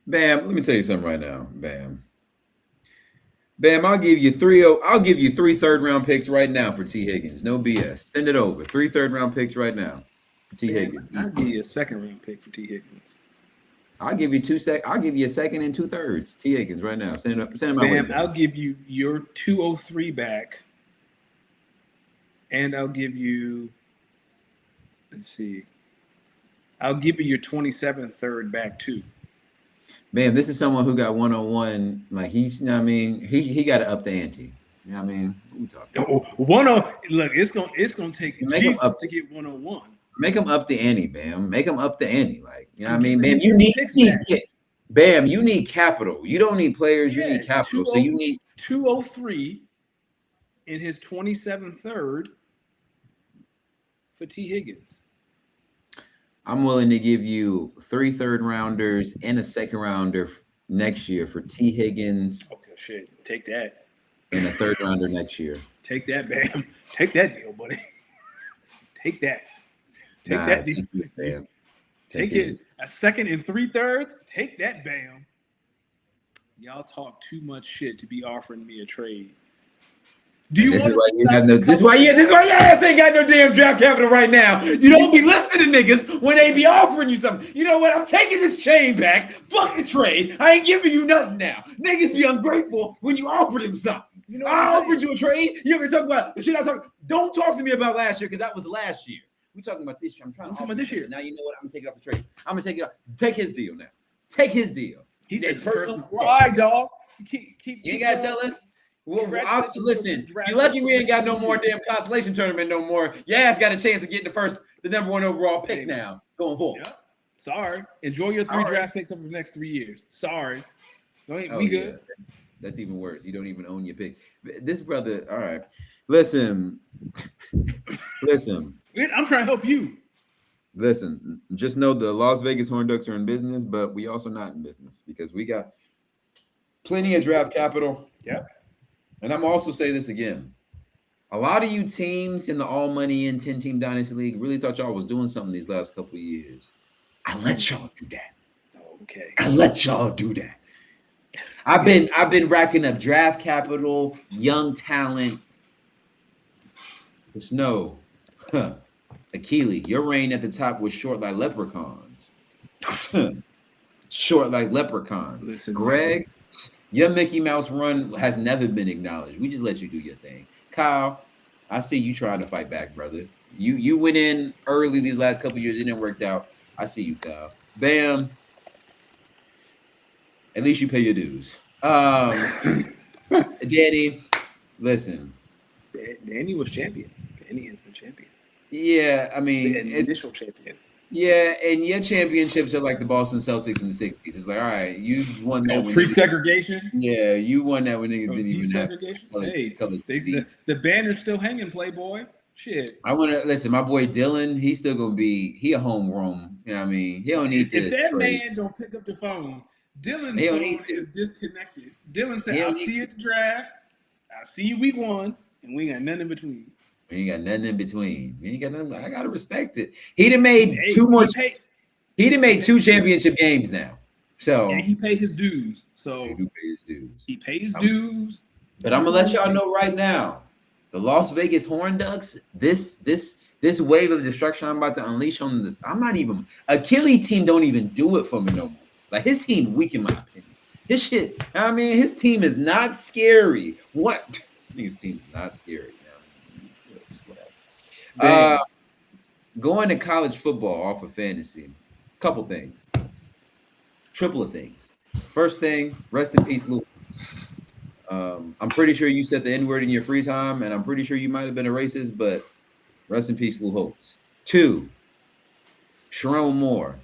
Bam, let me tell you something right now. Bam, I'll give you 3 3rd round picks right now for T. Higgins. No BS. Send it over. 3 3rd round picks right now for T. Higgins. I'll give you a 2nd round pick for T. Higgins. I'll give you I'll give you a 2nd and 2/3. T. Higgins right now. Send him my way. I'll give you your 203 back. And I'll give you, let's see. I'll give you your 27th third back too. Man, this is someone who got 101. Like he's, you know what I mean? He got to up the ante. You know what I mean? What we talking? Oh, 101. Look, it's gonna take Make him Jesus up. to get 101. Make him up the ante, Bam. Make him up the ante. Like, you know what I I'm mean? giving Bam, him you need his picks back. Bam, you need capital. You don't need players, you Yeah, need capital. So you need 203 in his 27th third for T. Higgins. I'm willing to give you 3 third rounders and a second rounder next year for T. Higgins. Okay, shit. Take that. And a third rounder next year. Take that, Bam. Take that deal, buddy. Take that. Take Nah, that deal. Bam. Take it. A second and 3 thirds. Take that, Bam. Y'all talk too much shit to be offering me a trade. Do you This want is why you have no. This is why your ass ain't got no damn draft capital right now. You don't be listening to niggas when they be offering you something. You know what? I'm taking this chain back. Fuck the trade. I ain't giving you nothing now. Niggas be ungrateful when you offer them something. You know, I offered you a trade. You ever talk about the shit I talk? Don't talk to me about last year because that was last year. We talking about this year. I'm trying to talk about this year. Now you know what? I'm gonna take it off the trade. I'm gonna take it off. Take his deal now. Take his deal. He's It's personal. All right, dog. Keep you ain't gotta tell us. Well, listen, you lucky we ain't got no more damn consolation tournament no more. Your ass got a chance of getting the number 1 overall pick now going forward. Yep. Sorry. Enjoy your 3 draft picks over the next 3 years. Sorry. We good. Yeah. That's even worse. You don't even own your pick. This brother, all right. Listen. I'm trying to help you. Listen, just know the Las Vegas Horn Ducks are in business, but we also not in business because we got plenty of draft capital. Yep. And I'm also say this again. A lot of you teams in the all money in 10-team dynasty league really thought y'all was doing something these last couple of years. I let y'all do that. Okay. I let y'all do that. I've been racking up draft capital, young talent. Just know, Akili, your reign at the top was short like leprechauns. Short like leprechauns. Listen, Greg, your Mickey Mouse run has never been acknowledged. We just let you do your thing. Kyle, I see you trying to fight back, brother. You went in early these last couple of years. It didn't work out. I see you, Kyle. Bam. At least you pay your dues. Danny, listen. Danny was champion. Danny has been champion. Yeah, I mean, The initial champion. Yeah, and your championships are like the Boston Celtics in the 60s. It's like, all right, you won that. Pre-segregation? Yeah, you won that when niggas didn't even have color the banner's still hanging, Playboy. Shit. I want to listen. My boy Dylan, he's still gonna be. He a homegrown. You know what I mean? He don't need to. If that trade. man don't pick up the phone, Dylan's phone is disconnected. Dylan said, "I'll see you at the draft. I'll see you week 1, and we ain't got nothing in between." We ain't got nothing in between. We ain't got nothing. I gotta respect it. He done made He done made 2 championship games now. So and he paid his dues. So he do pay his dues. He paid his dues. But I'm gonna let y'all know right now, the Las Vegas Horn Ducks, this wave of destruction I'm about to unleash on this. I'm not even Achilles team don't even do it for me no more. Like his team weak in my opinion. His shit, I mean, his team is not scary. What? His team's not scary. Going to college football off of fantasy, couple things, triple of things. First thing, rest in peace, Lou. I'm pretty sure you said the N-word in your free time, and I'm pretty sure you might have been a racist, but rest in peace, Lou Holtz. 2, Sharon Moore.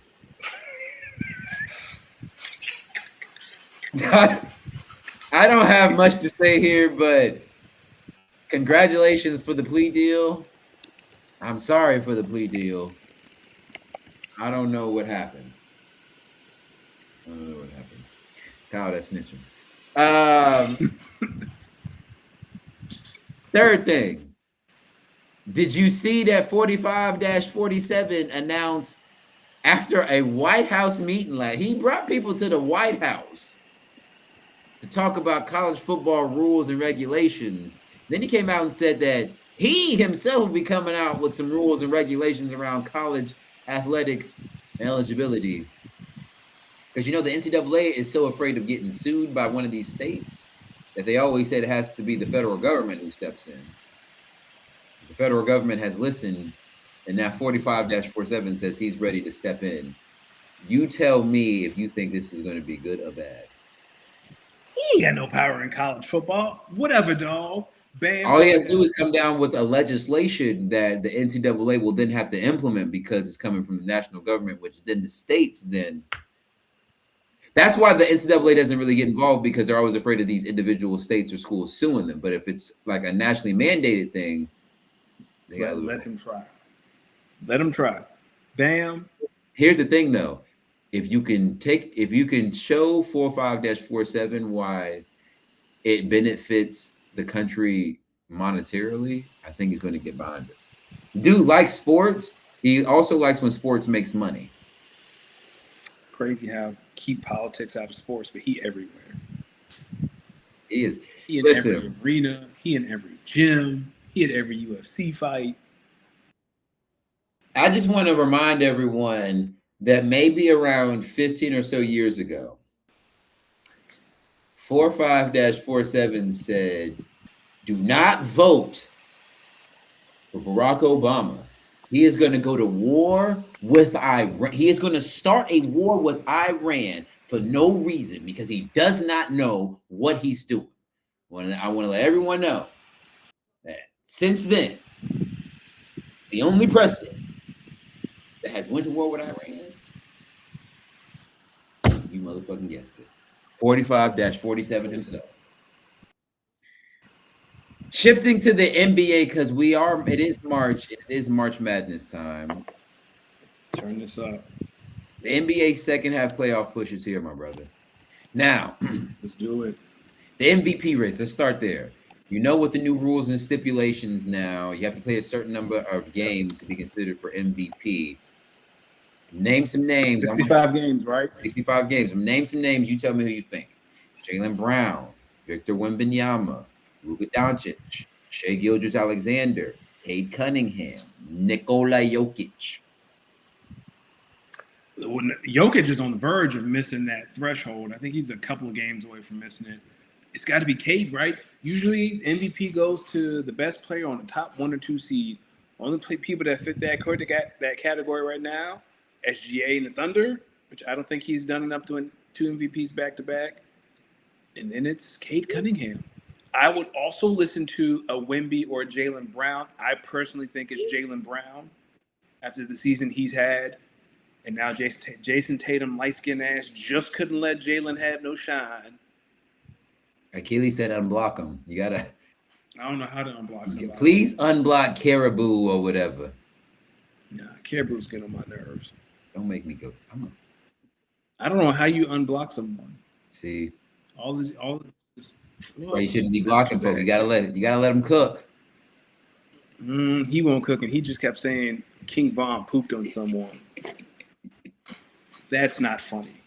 I don't have much to say here, but congratulations for the plea deal. I'm sorry for the plea deal. I don't know what happened. Kyle, that's snitching. Third thing. Did you see that 45-47 announced after a White House meeting? Like he brought people to the White House to talk about college football rules and regulations. Then he came out and said that he himself will be coming out with some rules and regulations around college athletics and eligibility. Because, you know, the NCAA is so afraid of getting sued by one of these states that they always said it has to be the federal government who steps in. The federal government has listened And that 45-47 says he's ready to step in. You tell me if you think this is going to be good or bad. He ain't got no power in college football. Whatever, dog. Bam. All he has to do is come down with a legislation that the NCAA will then have to implement because it's coming from the national government, which then the states then. That's why the NCAA doesn't really get involved because they're always afraid of these individual states or schools suing them. But if it's like a nationally mandated thing, they gotta let him try. Let him try. Bam. Here's the thing, though. If you can show 45-47 why it benefits the country monetarily, I think he's going to get behind it. Dude likes sports. He also likes when sports makes money. Crazy how keep politics out of sports, but he everywhere. He is. He in every arena. He in every gym. He at every UFC fight. I just want to remind everyone that maybe around 15 or so years ago, 45-47 said, do not vote for Barack Obama. He is going to go to war with Iran. He is going to start a war with Iran for no reason because he does not know what he's doing. I want to let everyone know that since then, the only president that has went to war with Iran, you motherfucking guessed it, 45-47 himself. Shifting to the NBA because it is March. It is March Madness time. Turn this up. The NBA second half playoff push is here, my brother. Now, let's do it. The MVP race. Let's start there. You know, with the new rules and stipulations now, you have to play a certain number of games to be considered for MVP. Name some names. 65 games, right? 65 games. Name some names. You tell me who you think. Jaylen Brown, Victor Wembanyama, Luka Doncic, Shai Gilgeous-Alexander, Cade Cunningham, Nikola Jokic. Jokic is on the verge of missing that threshold. I think he's a couple of games away from missing it. It's got to be Cade, right? Usually MVP goes to the best player on the top 1 or 2 seed. Only people that fit that category right now, SGA and the Thunder, which I don't think he's done enough to win 2 MVPs back-to-back. And then it's Cade Cunningham. I would also listen to a Wemby or a Jaylen Brown. I personally think it's Jaylen Brown after the season he's had. And now Jason Tatum, light-skinned ass, just couldn't let Jaylen have no shine. Achilles said unblock him. You got to. I don't know how to unblock somebody. Please unblock Caribou or whatever. Nah, Caribou's getting on my nerves. Don't make me go. I don't know how you unblock someone. See, all this. Well, you shouldn't be blocking folk. You gotta let them cook. He won't cook, and he just kept saying King Von pooped on someone. That's not funny.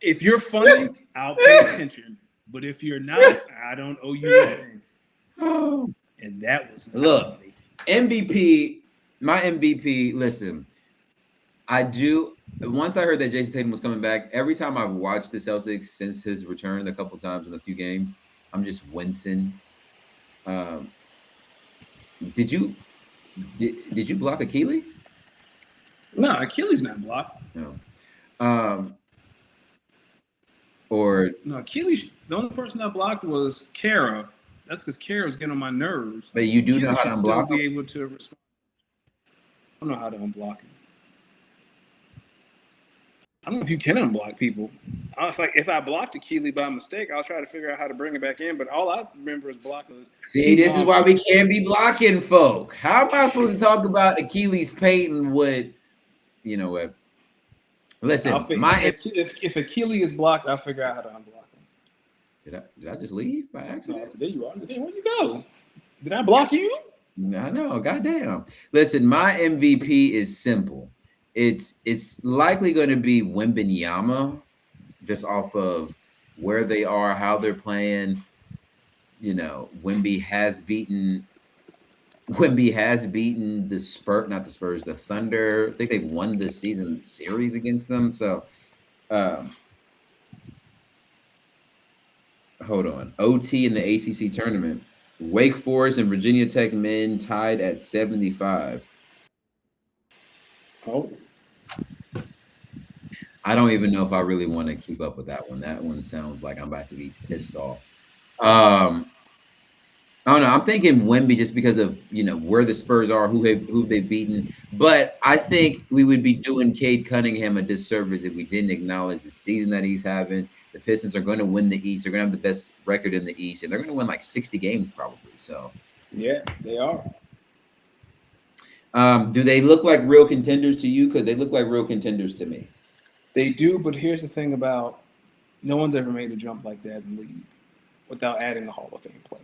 If you're funny, I'll pay attention. But if you're not, I don't owe you anything. And that was not funny. MVP, my MVP, listen, once I heard that Jason Tatum was coming back, every time I've watched the Celtics since his return a couple times in a few games, I'm just wincing. Did you block Achilles? No, Achilles not blocked. No. No, Achilles, the only person that blocked was Kara. That's because Kara was getting on my nerves. But you do know how to unblock him? Be able to respond. I don't know how to unblock him. I don't know if you can unblock people. If I blocked Achilles by mistake, I'll try to figure out how to bring it back in. But all I remember is blocking. See, this is why we can't be blocking folk. How am I supposed to talk about Achilles Payton with, you know what? Listen, if Achilles is blocked, I'll figure out how to unblock him. Did I just leave by accident? There you are. Where'd you go? Did I block you? No, goddamn. Listen, my MVP is simple. It's likely going to be Wembanyama, just off of where they are, how they're playing. You know, Wemby has beaten the Thunder. I think they've won this season series against them. So, hold on. OT in the ACC tournament. Wake Forest and Virginia Tech men tied at 75. Oh, I don't even know if I really want to keep up with that one. That one sounds like I'm about to be pissed off. I don't know. I'm thinking Wemby just because of where the Spurs are, who they've beaten. But I think we would be doing Cade Cunningham a disservice if we didn't acknowledge the season that he's having. The Pistons are going to win the East. They're going to have the best record in the East, and they're going to win like 60 games probably. So yeah, they are. do they look like real contenders to you? Because they look like real contenders to me. They do, but here's the thing about no one's ever made a jump like that in the league without adding a Hall of Fame player.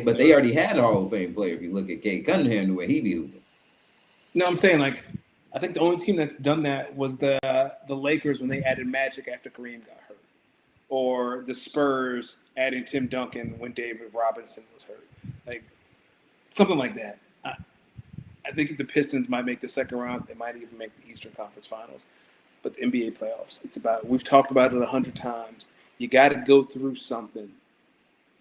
But they already had a Hall of Fame player. If you look at Cade Cunningham, the way he be hooping. No, I'm saying I think the only team that's done that was the Lakers when they added Magic after Kareem got hurt, or the Spurs adding Tim Duncan when David Robinson was hurt, like something like that. I think the Pistons might make the second round. They might even make the Eastern Conference Finals. But the NBA playoffs, we've talked about it 100 times. You got to go through something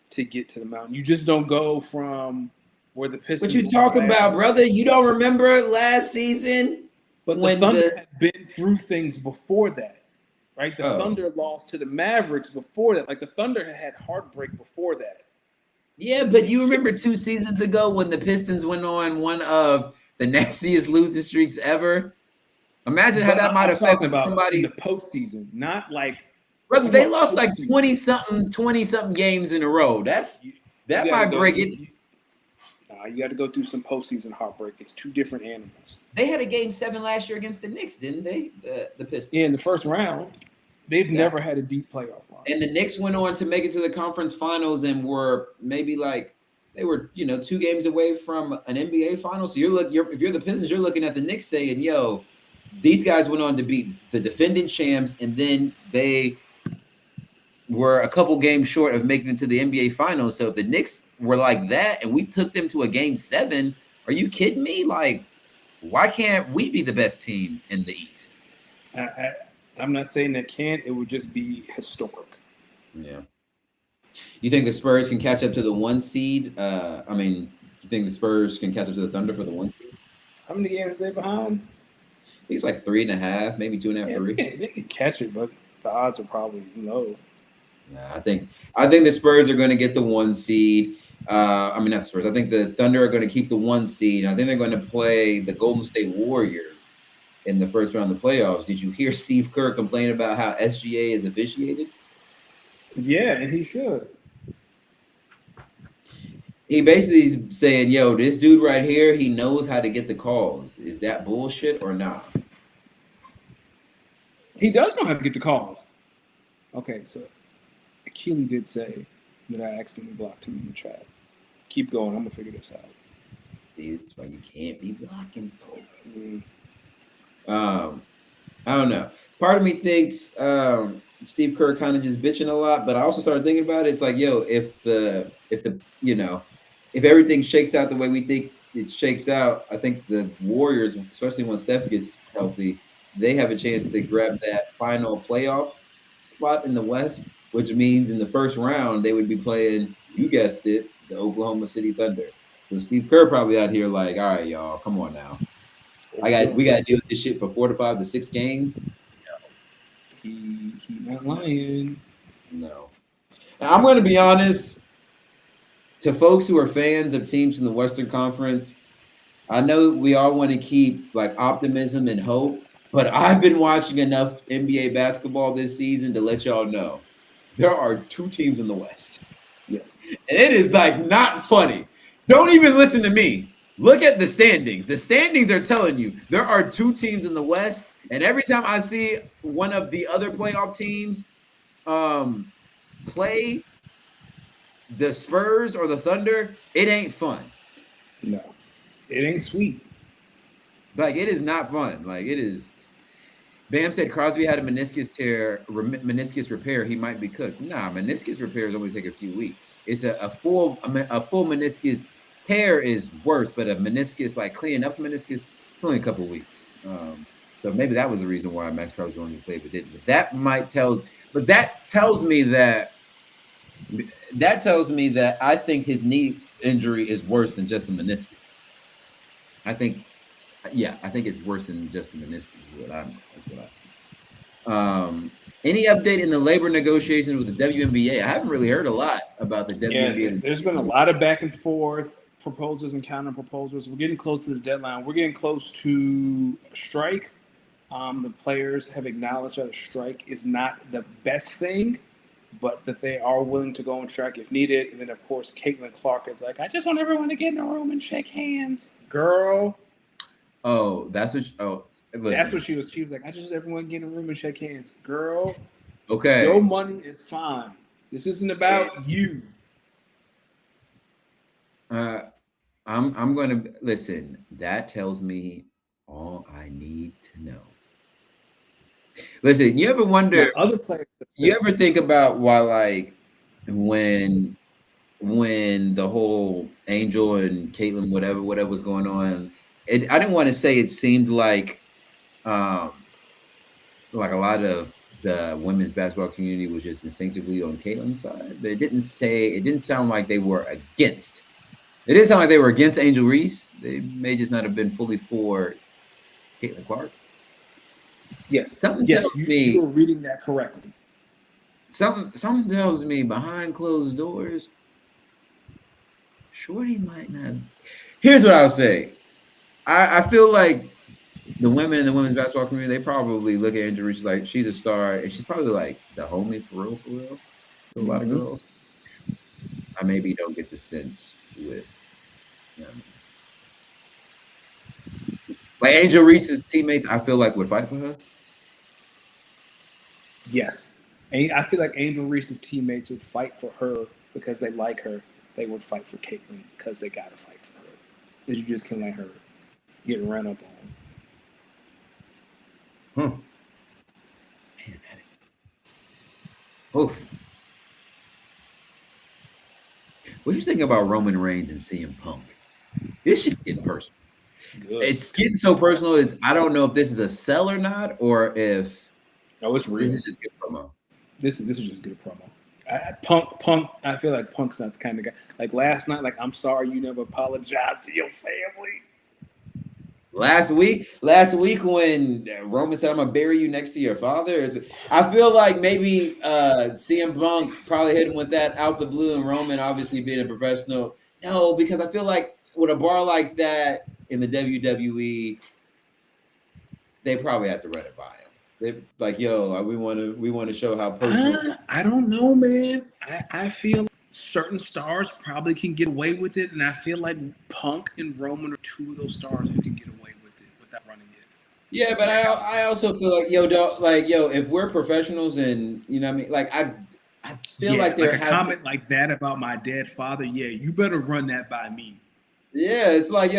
to get to the mountain. You just don't go from where the Pistons. What you talking about, brother? You don't remember last season? But the Thunder had been through things before that, right? The Thunder lost to the Mavericks before that. Like the Thunder had heartbreak before that. Yeah, but you remember 2 seasons ago when the Pistons went on one of the nastiest losing streaks ever? Imagine how that might affect somebody in the postseason, not like. Brother, they lost like 20-something games in a row. That might break it. Nah, you got to go through some postseason heartbreak. It's 2 different animals. They had a game 7 last year against the Knicks, didn't they? The Pistons. Yeah, in the first round. They've never had a deep playoff run. And the Knicks went on to make it to the conference finals and were maybe they were 2 games away from an NBA final. So if you're the Pistons, you're looking at the Knicks saying, "Yo, these guys went on to beat the defending champs, and then they were a couple games short of making it to the NBA finals." So if the Knicks were like that and we took them to a game 7, are you kidding me? Like, why can't we be the best team in the East? I'm not saying they can't. It would just be historic. Yeah. You think the Spurs can catch up to the 1 seed? You think the Spurs can catch up to the Thunder for the 1 seed? How many games are they behind? I think it's like 3.5, maybe 2.5, 3. They can catch it, but the odds are probably low. Nah, I think the Spurs are going to get the 1 seed. Not the Spurs. I think the Thunder are going to keep the 1 seed. I think they're going to play the Golden State Warriors in the first round of the playoffs. Did you hear Steve Kerr complain about how SGA is officiated? Yeah, and he should. He basically is saying, "Yo, this dude right here, he knows how to get the calls. Is that bullshit or not?" He does know how to get the calls. Okay, so Keely did say that I accidentally blocked him in the chat. Keep going. I'm going to figure this out. See, that's why you can't be blocking folks. Mm. I don't know. Part of me thinks Steve Kerr kind of just bitching a lot, but I also started thinking about it. It's like, yo, if everything shakes out the way we think it shakes out, I think the Warriors, especially when Steph gets healthy, they have a chance to grab that final playoff spot in the West, which means in the first round they would be playing, you guessed it, the Oklahoma City Thunder. So Steve Kerr probably out here like, all right, y'all, come on now. We got to deal with this shit for 4 to 5 to 6 games. He not lying. No. Now, I'm going to be honest. To folks who are fans of teams in the Western Conference, I know we all want to keep like optimism and hope, but I've been watching enough NBA basketball this season to let y'all know there are 2 teams in the West. Yes. And it is like not funny. Don't even listen to me. Look at the standings. The standings are telling you there are 2 teams in the West, and every time I see one of the other playoff teams play the Spurs or the Thunder, it ain't fun. No, it ain't sweet. Like, it is not fun. Like, it is. Bam said Crosby had a meniscus repair. He might be cooked. Nah, meniscus repairs only take a few weeks. It's a full meniscus tear is worse, but a meniscus, like cleaning up meniscus, only a couple weeks. So maybe that was the reason why Maxx Crosby only played but didn't. But that tells me that That tells me that I think his knee injury is worse than just the meniscus. I think it's worse than just the meniscus. That's what I think. Any update in the labor negotiations with the WNBA? I haven't really heard a lot about the WNBA. Yeah, there's been a lot of back and forth proposals and counter proposals. We're getting close to the deadline. We're getting close to a strike. The players have acknowledged that a strike is not the best thing, but that they are willing to go on strike if needed. And then, of course, Caitlin Clark is like, I just want everyone to get in a room and shake hands. Girl. Oh, that's what she was. She was like, I just want everyone to get in a room and shake hands. Girl. Okay. Your money is fine. This isn't about you. I'm going to listen. That tells me all I need to know. Listen, you ever wonder? Other players. You ever think about why, like, when the whole Angel and Caitlin, whatever was going on, I didn't want to say it seemed like a lot of the women's basketball community was just instinctively on Caitlin's side, but it didn't sound like they were against. It didn't sound like they were against Angel Reese. They may just not have been fully for Caitlin Clark. Yes. Tells me you were reading that correctly. Something tells me behind closed doors, Shorty might not. Here's what I'll say. I feel like the women in the women's basketball community, they probably look at Angel Reese like she's a star, and she's probably like the homie for real, to a lot of girls. I maybe don't get the sense with, like Angel Reese's teammates, I feel like would fight for her. Yes. I feel like Angel Reese's teammates would fight for her because they like her. They would fight for Caitlin because they got to fight for her. Because you just can't let her get run up on. Man, that is. Oof. What do you think about Roman Reigns and CM Punk? This just getting personal. Good. It's getting so personal. I don't know if this is a sell or not, or if it's real. This is just good promo. This is just good promo. Punk. I feel like Punk's not the kind of guy. Like last night, like I'm sorry you never apologized to your family. Last week when Roman said, I'm gonna bury you next to your father, I feel like maybe CM Punk probably hit him with that out the blue, and Roman obviously being a professional. No, because I feel like with a bar like that in the WWE, they probably have to run it by him. They like, yo, we want to show how personal. I don't know, man. I feel certain stars probably can get away with it, and I feel like Punk and Roman are two of those stars who can get away with it without running it. Yeah, but I also feel like, if we're professionals and you know what I mean, like I feel like there has a comment like that about my dead father. Yeah, you better run that by me. Yeah, it's like,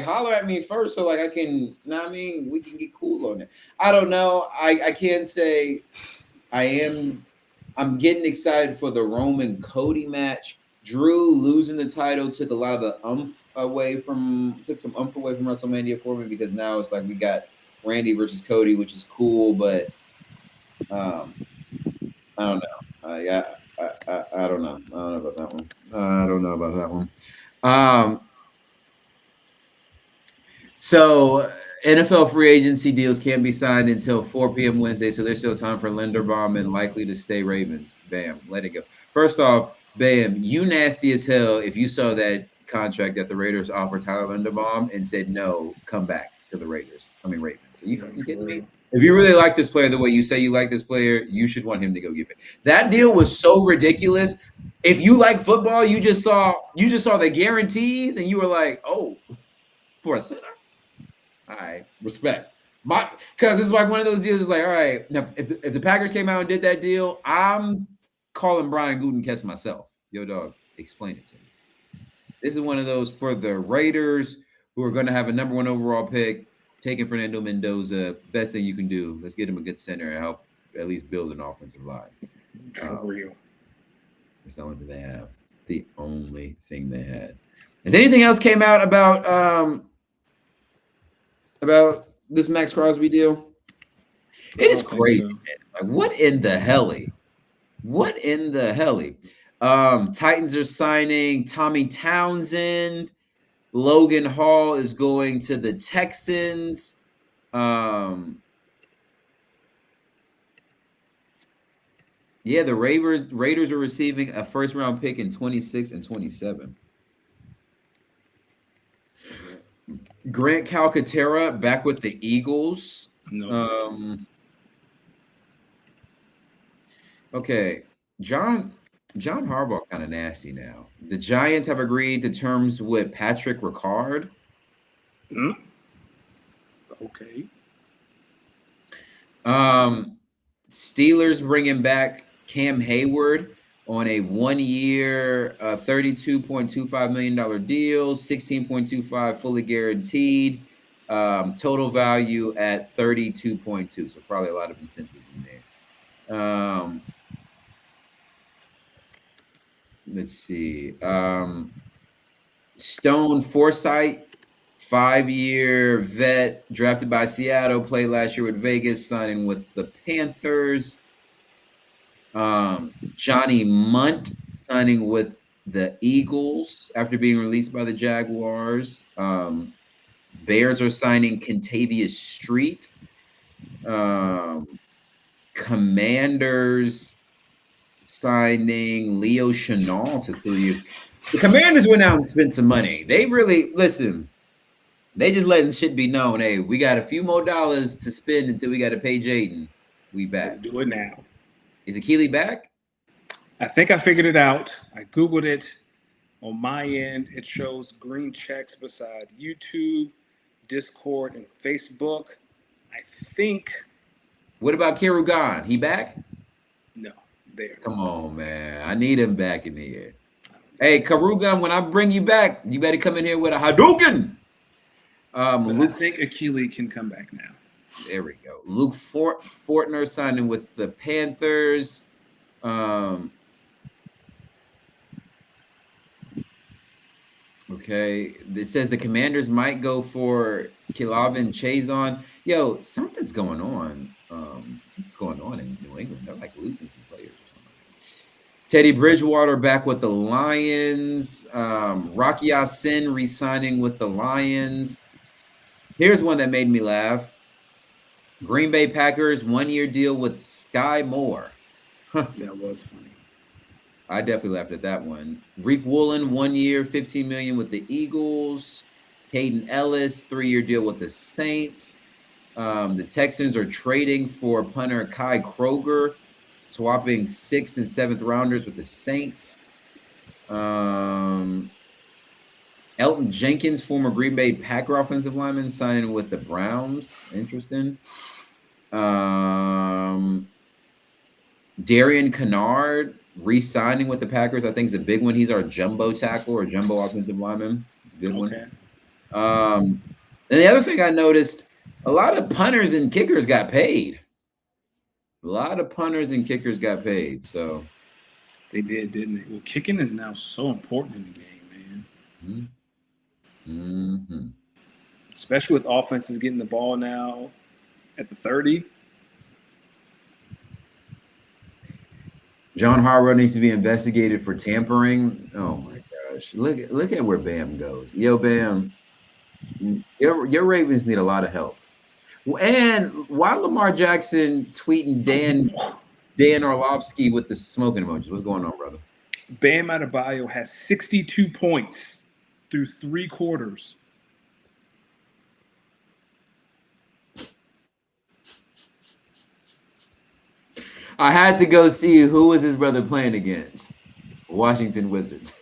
holler at me first so like I can, you know what I mean, we can get cool on it. I don't know. I can't say I'm getting excited for the Roman Cody match. Drew losing the title took a lot of the some away from WrestleMania for me, because now it's like we got Randy versus Cody, which is cool, but I don't know. I don't know. I don't know about that one. I don't know about that one. So NFL free agency deals can't be signed until 4 p.m. Wednesday, so there's still time for Linderbaum and likely to stay Ravens. Bam, let it go. First off, Bam, you nasty as hell if you saw that contract that the Raiders offered Tyler Linderbaum and said, no, come back to the Ravens. Ravens. Are you fucking kidding me? If you really like this player the way you say you like this player, you should want him to go get it. That deal was so ridiculous. If you like football, you just saw the guarantees and you were like, oh, for a center? All right, respect. Because it's like one of those deals. It's like, all right, now if the Packers came out and did that deal, I'm calling Brian Gutekunst myself. Yo, dog, explain it to me. This is one of those for the Raiders who are going to have a number 1 overall pick, taking Fernando Mendoza. Best thing you can do. Let's get him a good center and help at least build an offensive line. For real. That's not what they have. It's the only thing they had. Has anything else came out about this Maxx Crosby deal? It is crazy, man. Like, what in the hell? What in the hell? Titans are signing Tommy Townsend. Logan Hall is going to the Texans. Yeah, the Raiders are receiving a first-round pick in 26 and 27. Grant Calcaterra back with the Eagles. No. Okay, John Harbaugh kind of nasty now. The Giants have agreed to terms with Patrick Ricard. Okay. Steelers bringing back Cam Hayward on a 1-year, $32.25 million deal, 16.25 fully guaranteed, total value at 32.2. So probably a lot of incentives in there. Let's see. Stone Forsythe, 5-year vet, drafted by Seattle, played last year with Vegas, signing with the Panthers. Johnny Munt signing with the Eagles after being released by the Jaguars. Bears are signing Kentavious Street. Commanders signing Leo Chenal to Cleveland. The Commanders went out and spent some money. They really, listen, they just letting shit be known. Hey, we got a few more dollars to spend until we got to pay Jaden. We back. Let's do it now. Is Akili back? I think I figured it out. I Googled it. On my end, it shows green checks beside YouTube, Discord, and Facebook. I think. What about Kirugan? He back? No, there. Come on, man. I need him back in here. Hey, Karugan, when I bring you back, you better come in here with a Hadouken. I think Akili can come back now. There we go. Luke Fortner signing with the Panthers. Okay. It says the Commanders might go for Kilavin Chazon. Yo, something's going on. Something's going on in New England. They're like losing some players or something. Teddy Bridgewater back with the Lions. Rocky Ya-Sin re-signing with the Lions. Here's one that made me laugh. Green Bay Packers 1-year deal with Sky Moore. That was funny. I definitely laughed at that one. Reek Woolen 1 year, $15 million with the Eagles. Caden Ellis 3-year deal with the Saints. The Texans are trading for punter Kai Kroger, swapping 6th and 7th rounders with the Saints. Elton Jenkins, former Green Bay Packer offensive lineman, signing with the Browns. Interesting. Darian Kennard re-signing with the Packers. I think is a big one. He's our jumbo tackle or jumbo offensive lineman. It's a good one. And the other thing I noticed, a lot of punters and kickers got paid. A lot of punters and kickers got paid. So they did, didn't they? Well, kicking is now so important in the game, man. Mm-hmm. Especially with offenses getting the ball now at the 30. John Harbaugh needs to be investigated for tampering. Oh my gosh! Look at where Bam goes. Yo, Bam, your Ravens need a lot of help. And why Lamar Jackson tweeting Dan Orlovsky with the smoking emojis? What's going on, brother? Bam Adebayo has 62 points through 3 quarters. I had to go see who was his brother playing against. Washington Wizards.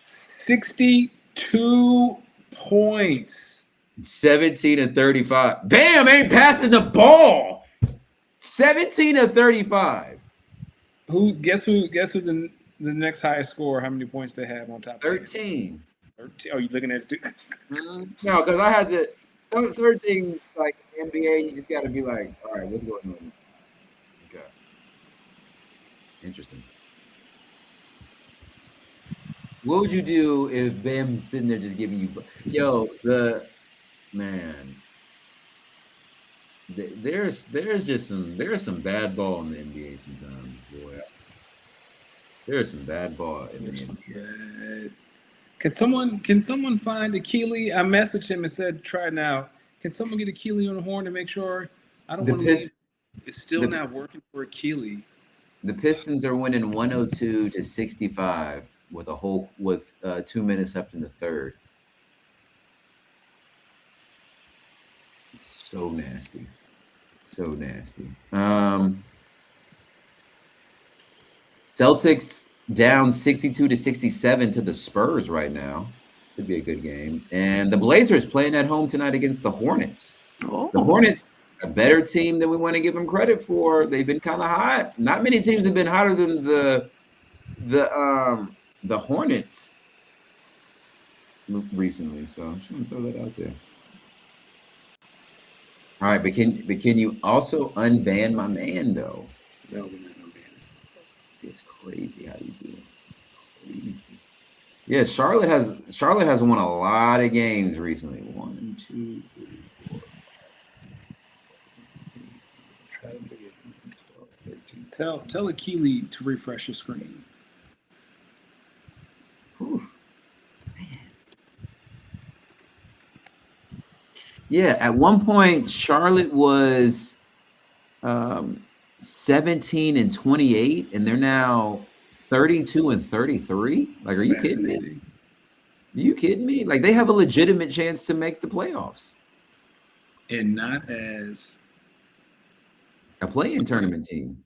62 points. 17 of 35. Bam ain't passing the ball. 17 of 35. Guess who the next highest scorer, how many points they have on top? 13. 13. Oh, you looking at it? No, because I had to certain things like NBA, you just gotta be like, all right, what's going on? Okay. Interesting. What would you do if Bam's sitting there just giving you the man? there's some bad ball in the NBA sometimes, boy. There's some bad ball in the NBA. Can someone find Akili? I messaged him and said, try now. Can someone get Akili on the horn to make sure? I don't want to leave. It's still not working for Akili. The Pistons are winning 102-65 with 2 minutes left in the third. It's so nasty. So nasty. Celtics down 62-67 to the Spurs right now. Should be a good game. And the Blazers playing at home tonight against the Hornets. Oh. The Hornets, a better team than we want to give them credit for. They've been kind of hot. Not many teams have been hotter than the Hornets recently. So I'm just gonna throw that out there. All right, but can you also unban my man though? No, we're not unbanning. It's crazy how you do it. It's crazy. Yeah, Charlotte has won a lot of games recently. 1, 2, 3, 4, 5, 6, 7, 8, 9, 12, 13. Tell Akili to refresh your screen. Whew. Man. Yeah, at one point Charlotte was 17-28, and they're now 32-33. Like, are you kidding me? Are you kidding me? Like, they have a legitimate chance to make the playoffs, and not as a play-in tournament team.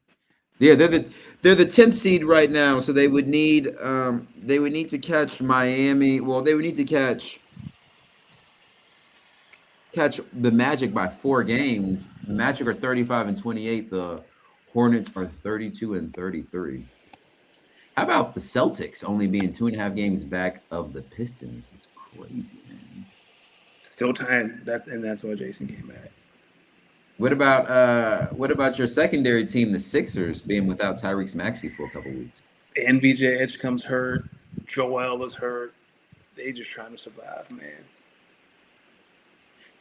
Yeah, they're the 10th seed right now, so they would need to catch Miami. Well, they would need to catch the Magic by 4 games. The Magic are 35-28. The Hornets are 32-33. How about the Celtics only being 2.5 games back of the Pistons? That's crazy, man. Still time. That's why Jason came back. What about your secondary team, the Sixers, being without Tyrese Maxey for a couple weeks? And VJ Edgecomb's hurt. Joel is hurt. They just trying to survive, man.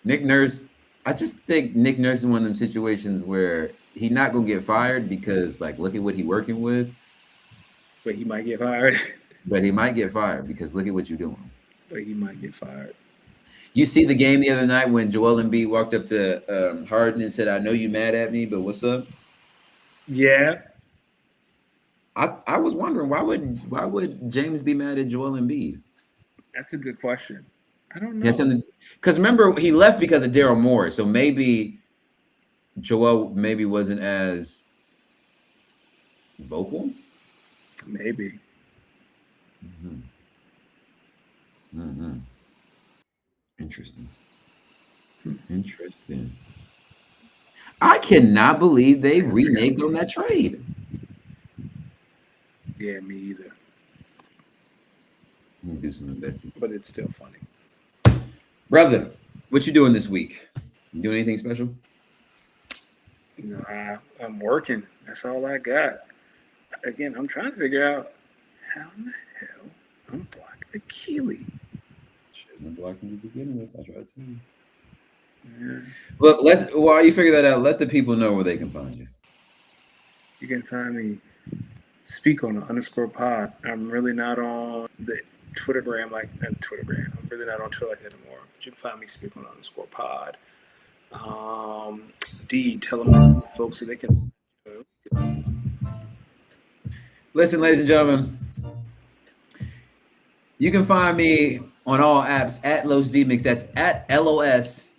Nick Nurse, I just think Nick Nurse is one of them situations where he's not gonna get fired because, like, look at what he's working with. But he might get fired. But he might get fired because look at what you're doing. But he might get fired. You see the game the other night when Joel Embiid walked up to Harden and said, "I know you mad at me, but what's up?" Yeah. I was wondering why would James be mad at Joel Embiid? That's a good question. I don't know. Yes, because remember he left because of Daryl Morey, so maybe Joel wasn't as vocal. Maybe. Interesting. Interesting. I cannot believe they reneged on that trade. Yeah, me either. Let me do some investing. But it's still funny. Brother, what you doing this week? You doing anything special? You know, I'm working. That's all I got. Again, I'm trying to figure out how in the hell I'm blocking Akili. Shouldn't have blocked him to begin with. I tried to. Yeah. Look, while you figure that out, let the people know where they can find you. You can find me speak on _pod. I'm really not on the Twittergram I'm really not on Twitter like that anymore. But you can find me speak on _pod. Tell them folks so they can. Listen, ladies and gentlemen, you can find me on all apps at Los Demix. That's at LOSDEEMIX.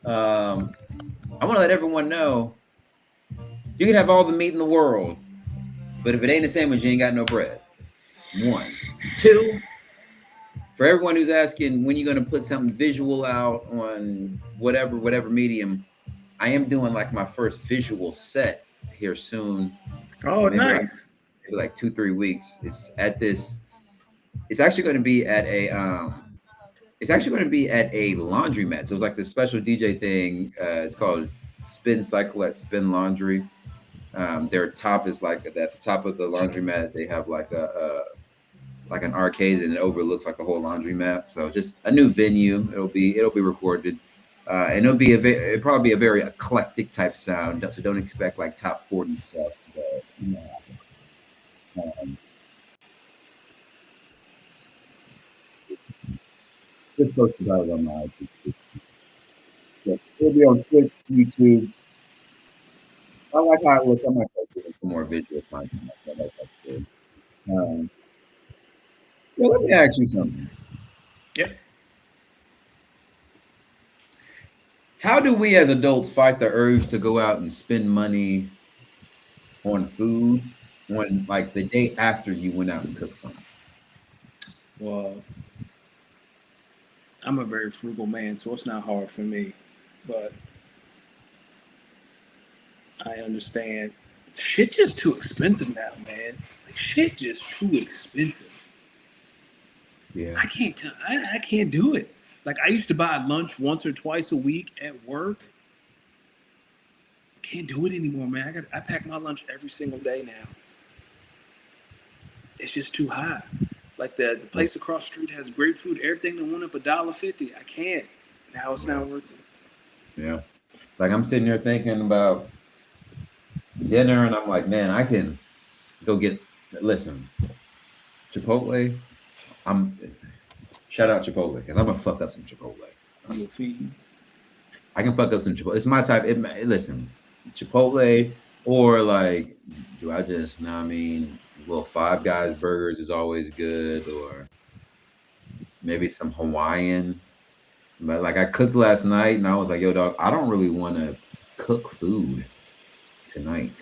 I want to let everyone know you can have all the meat in the world, but if it ain't a sandwich, you ain't got no bread. 1, 2. For everyone who's asking when you're going to put something visual out on whatever medium, I am doing like my first visual set here soon. Oh, maybe nice. Like 2-3 weeks. It's actually going to be at a laundromat. So it's like this special DJ thing. It's called Spin Cycle at Spin Laundry. Their top is like at the top of the laundromat. They have like a like an arcade, and it overlooks like a whole laundromat. So just a new venue. It'll be recorded, and it'll probably be a very eclectic type sound. So don't expect like top 40 stuff. But, just post about it on my IG. It'll be on Twitch, YouTube. I like how it looks. I might try to do some more visual content. Like that. Yeah, let me ask you something. Yep. How do we as adults fight the urge to go out and spend money on food when, like, the day after you went out and cooked something? Well, I'm a very frugal man, so it's not hard for me. But I understand. Shit just too expensive now, man. Like, shit just too expensive. Yeah. I can't do it. Like, I used to buy lunch once or twice a week at work. Can't do it anymore, man. I pack my lunch every single day now. It's just too high. Like the place across the street has great food. Everything that went up $1.50. I can't. Now it's not worth it. Yeah. Like, I'm sitting here thinking about dinner, and I'm like, man, I can go get. Listen, Chipotle. Shout out Chipotle, because I'm gonna fuck up some Chipotle. You'll feed. I can fuck up some Chipotle. It's my type. Listen, Chipotle, or like, do I just? Know what I mean, well, Five Guys burgers is always good, or maybe some Hawaiian. But like, I cooked last night, and I was like, yo, dog, I don't really want to cook food tonight.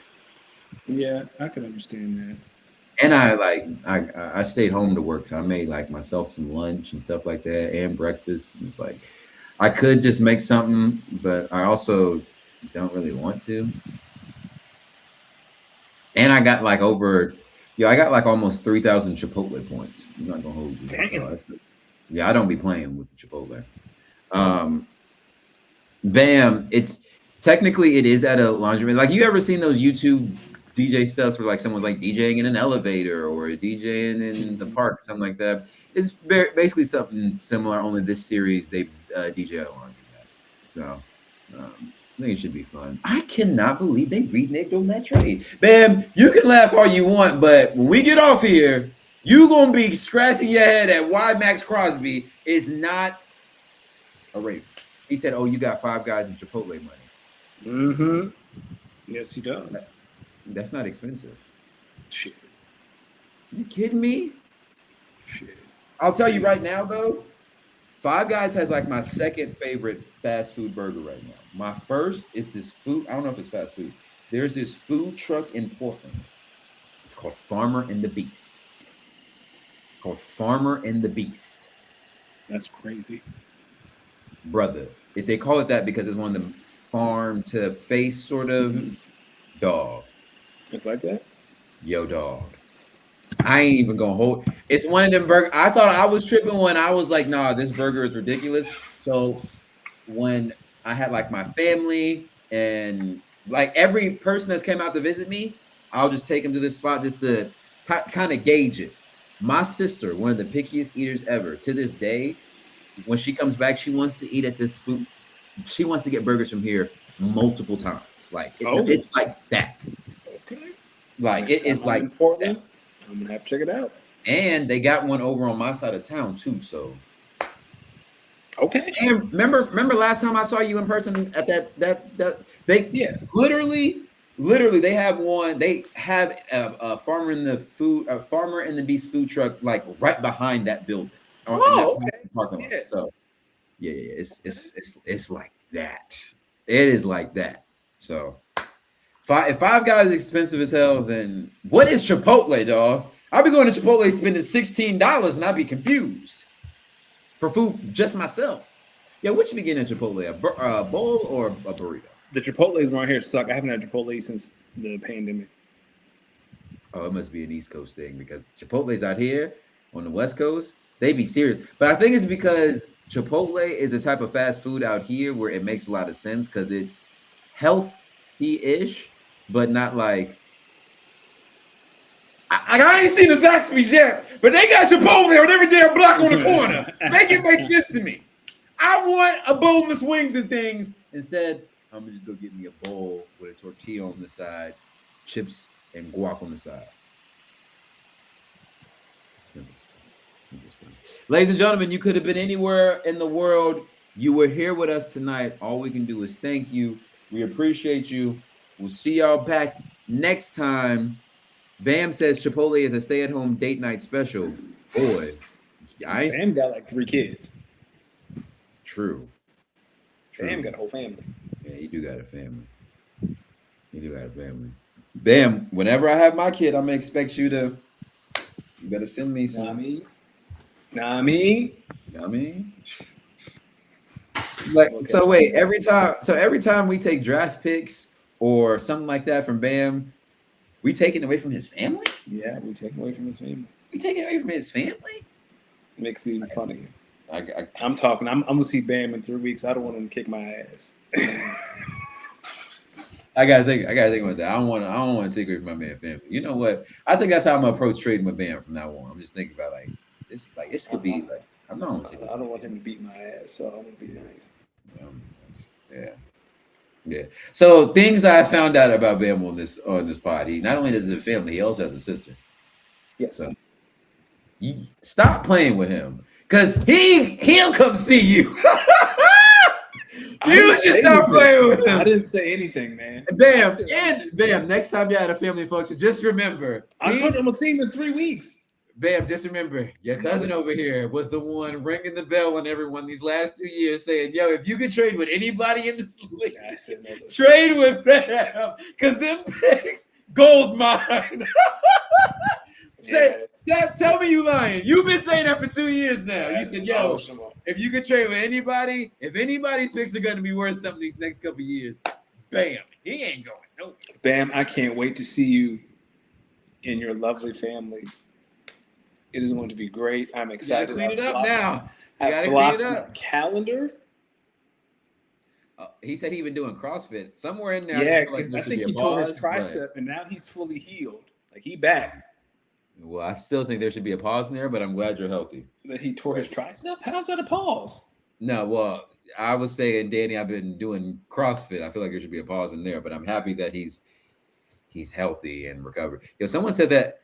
Yeah, I can understand that. And I stayed home to work, so I made like myself some lunch and stuff like that, and breakfast. And it's like, I could just make something, but I also don't really want to. And I got like I got like almost 3,000 Chipotle points. I'm not gonna hold you. Damn. Yeah, I don't be playing with the Chipotle. Bam! It's technically it is at a laundromat. Like, you ever seen those YouTube DJ stuffs where like someone's like DJing in an elevator or DJing in the park, something like that? It's basically something similar. Only this series they DJ at a laundromat. So I think it should be fun. I cannot believe they reneged on that trade. Bam! You can laugh all you want, but when we get off here, you gonna be scratching your head at why Maxx Crosby is not a Raven. He said, "Oh, you got Five Guys and Chipotle money." Mm-hmm. Yes, he does. That's not expensive. Shit. You kidding me? Shit. I'll tell you right now, though, Five Guys has like my second favorite fast food burger right now. My first is this food. I don't know if it's fast food. There's this food truck in Portland. It's called Farmer and the Beast. It's called Farmer and the Beast. That's crazy. Brother. If they call it that because it's one of the farm to face sort of dog. It's like that? Yo, dog. I ain't even gonna hold. It's one of them burgers. I thought I was tripping when I was like, nah, this burger is ridiculous. So when I had like my family and like every person that's came out to visit me, I'll just take them to this spot just to kind of gauge it. My sister, one of the pickiest eaters ever, to this day, when she comes back, she wants to eat at this food. She wants to get burgers from here multiple times. Like it's like that. Okay. Like Next it is time I'm like in Portland, I'm gonna have to check it out. And they got one over on my side of town too. So okay. And remember last time I saw you in person at that they literally they have one. They have a Farmer and the Beast food truck like right behind that building. Oh, okay. Yeah. So yeah, it's like that. It is like that. So if Five Guys is expensive as hell, then what is Chipotle, dog? I'll be going to Chipotle spending $16 and I'll be confused for food just myself. Yeah, what you be getting at Chipotle? A bowl or a burrito? The Chipotle's around here suck. I haven't had Chipotle since the pandemic. Oh, it must be an East Coast thing because Chipotle's out here on the West Coast. They be serious. But I think it's because Chipotle is a type of fast food out here where it makes a lot of sense because it's healthy-ish, but not like, I ain't seen the Zaxby's yet, but they got Chipotle on every damn block on the corner. Make it make sense to me. I want a boneless wings and things. Instead, I'm gonna just go get me a bowl with a tortilla on the side, chips and guac on the side. Ladies and gentlemen, you could have been anywhere in the world. You were here with us tonight. All we can do is thank you. We appreciate you. We'll see y'all back next time. Bam says Chipotle is a stay-at-home date night special. Boy, Bam got like 3 kids. True. Bam got a whole family. Yeah, you do got a family. You do got a family. Bam, whenever I have my kid, I'm gonna expect you to. You better send me some. Nah, I mean. Like, so wait, every time we take draft picks or something like that from Bam, we taking away from his family? Yeah, we taking away from his family. We taking away from his family? Makes it even funnier. I'm talking. I'm gonna see Bam in 3 weeks. I don't want him to kick my ass. I gotta think about that. I don't want to take away from my man family. You know what? I think that's how I'm gonna approach trading with Bam from now on. I'm just thinking about this could be like I'm not gonna take it. I don't want him to beat my ass, so I'm gonna be nice. Yeah. So things I found out about Bam on this pod. He not only does he have a family, he also has a sister. Yes. So stop playing with him, cause he'll come see you. You should stop playing with him. I didn't say anything, man. Bam. Next time you're at a family function, just remember. I told him I'm gonna see him in 3 weeks. Bam, just remember, your cousin over here was the one ringing the bell on everyone these last 2 years saying, yo, if you could trade with anybody in this league, trade with Bam, because them picks, gold mine. Tell me you lying. You've been saying that for 2 years now. You said, yo, if you could trade with anybody, if anybody's picks are going to be worth something these next couple of years, Bam, he ain't going nowhere. Bam, I can't wait to see you in your lovely family. It is going to be great. I'm excited. Clean it up now. I have blocked my calendar. He said he been doing CrossFit somewhere in there. Yeah, because I think he tore his tricep, and now he's fully healed. Like he back. Well, I still think there should be a pause in there, but I'm glad you're healthy. That he tore his tricep? How's that a pause? No, well, I was saying, Danny, I've been doing CrossFit. I feel like there should be a pause in there, but I'm happy that he's healthy and recovered. Yo, someone said that.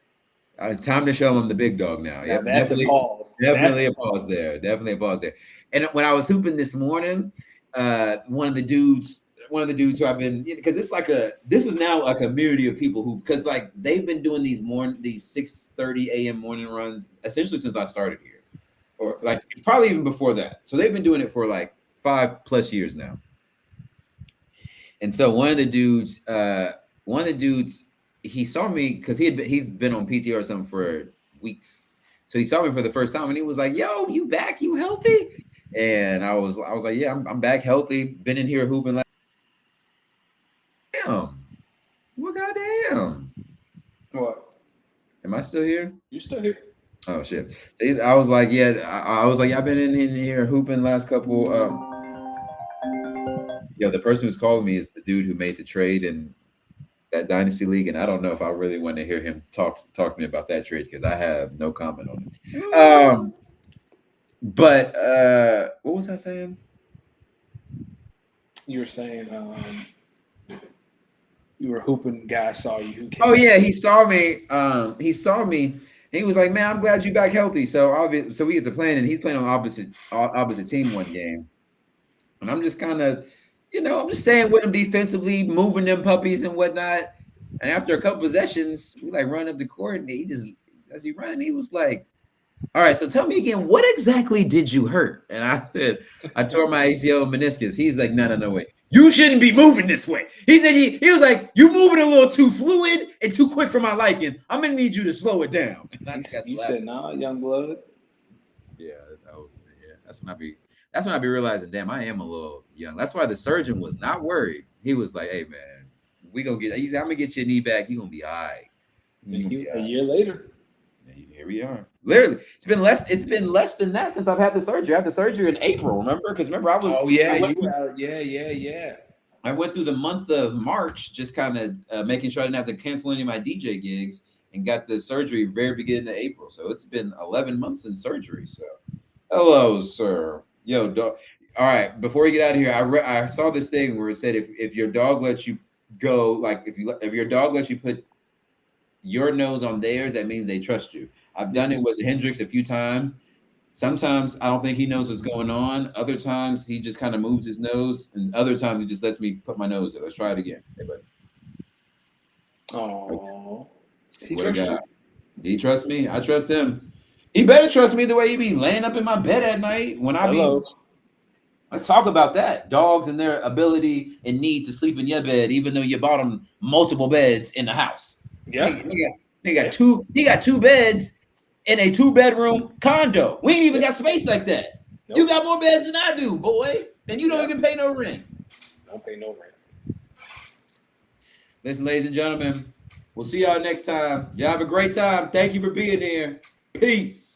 Time to show him I'm the big dog now. Yeah, that's a pause. Definitely a pause there. Definitely a pause there. And when I was hooping this morning, one of the dudes who I've been, because this is now a community of people who, because like they've been doing these 6:30 a.m. morning runs essentially since I started here, or like probably even before that. So they've been doing it for like 5+ years now. And so one of the dudes, he saw me because he's been on PTO or something for weeks. So he saw me for the first time and he was like, yo, you back? You healthy? And I was like, yeah, I'm back healthy. Been in here hooping like damn. Well, goddamn. What? Am I still here? You're still here. Oh shit. I was like, yeah, I was like, I've been in here hooping last couple. The person who's calling me is the dude who made the trade in that Dynasty League, and I don't know if I really want to hear him talk to me about that trade because I have no comment on it. But what was I saying? You were saying you were hooping. Guy saw you. Who came He saw me. And he was like, "Man, I'm glad you back healthy." So we get to playing, and he's playing on opposite team one game, and I'm just kind of. I'm just staying with him defensively, moving them puppies and whatnot. And after a couple possessions, we like run up the court, and as he running, he was like, "All right, so tell me again, what exactly did you hurt?" And I said, "I tore my ACL meniscus." He's like, "No, wait, you shouldn't be moving this way." He said he was like, "You moving a little too fluid and too quick for my liking. I'm gonna need you to slow it down." You said, "Nah, young blood." Yeah, that's when I be. That's when I be realizing, damn, I am a little young. That's why the surgeon was not worried. He was like, "Hey, man, I'm gonna get your knee back. You're gonna be all right." A year later, here we are. Literally, it's been less than that since I've had the surgery. I had the surgery in April. Remember? Because remember, I was. Oh yeah, yeah. I went through the month of March, just kind of making sure I didn't have to cancel any of my DJ gigs and got the surgery very beginning of April. So it's been 11 months in surgery. So hello, sir. Yo, dog. All right. Before we get out of here, I saw this thing where it said if your dog lets you go, like if your dog lets you put your nose on theirs, that means they trust you. I've done it with Hendrix a few times. Sometimes I don't think he knows what's going on. Other times he just kind of moves his nose, and other times he just lets me put my nose there. Let's try it again. Hey, buddy. Oh, he trusts me. I trust him. He better trust me the way he be laying up in my bed at night when I be. Let's talk about that. Dogs and their ability and need to sleep in your bed, even though you bought them multiple beds in the house. Yeah, they got two. He got 2 beds in a 2-bedroom condo. We ain't even got space like that. Nope. You got more beds than I do, boy, and you don't even pay no rent. Don't pay no rent. Listen, ladies and gentlemen, we'll see y'all next time. Y'all have a great time. Thank you for being here. Peace.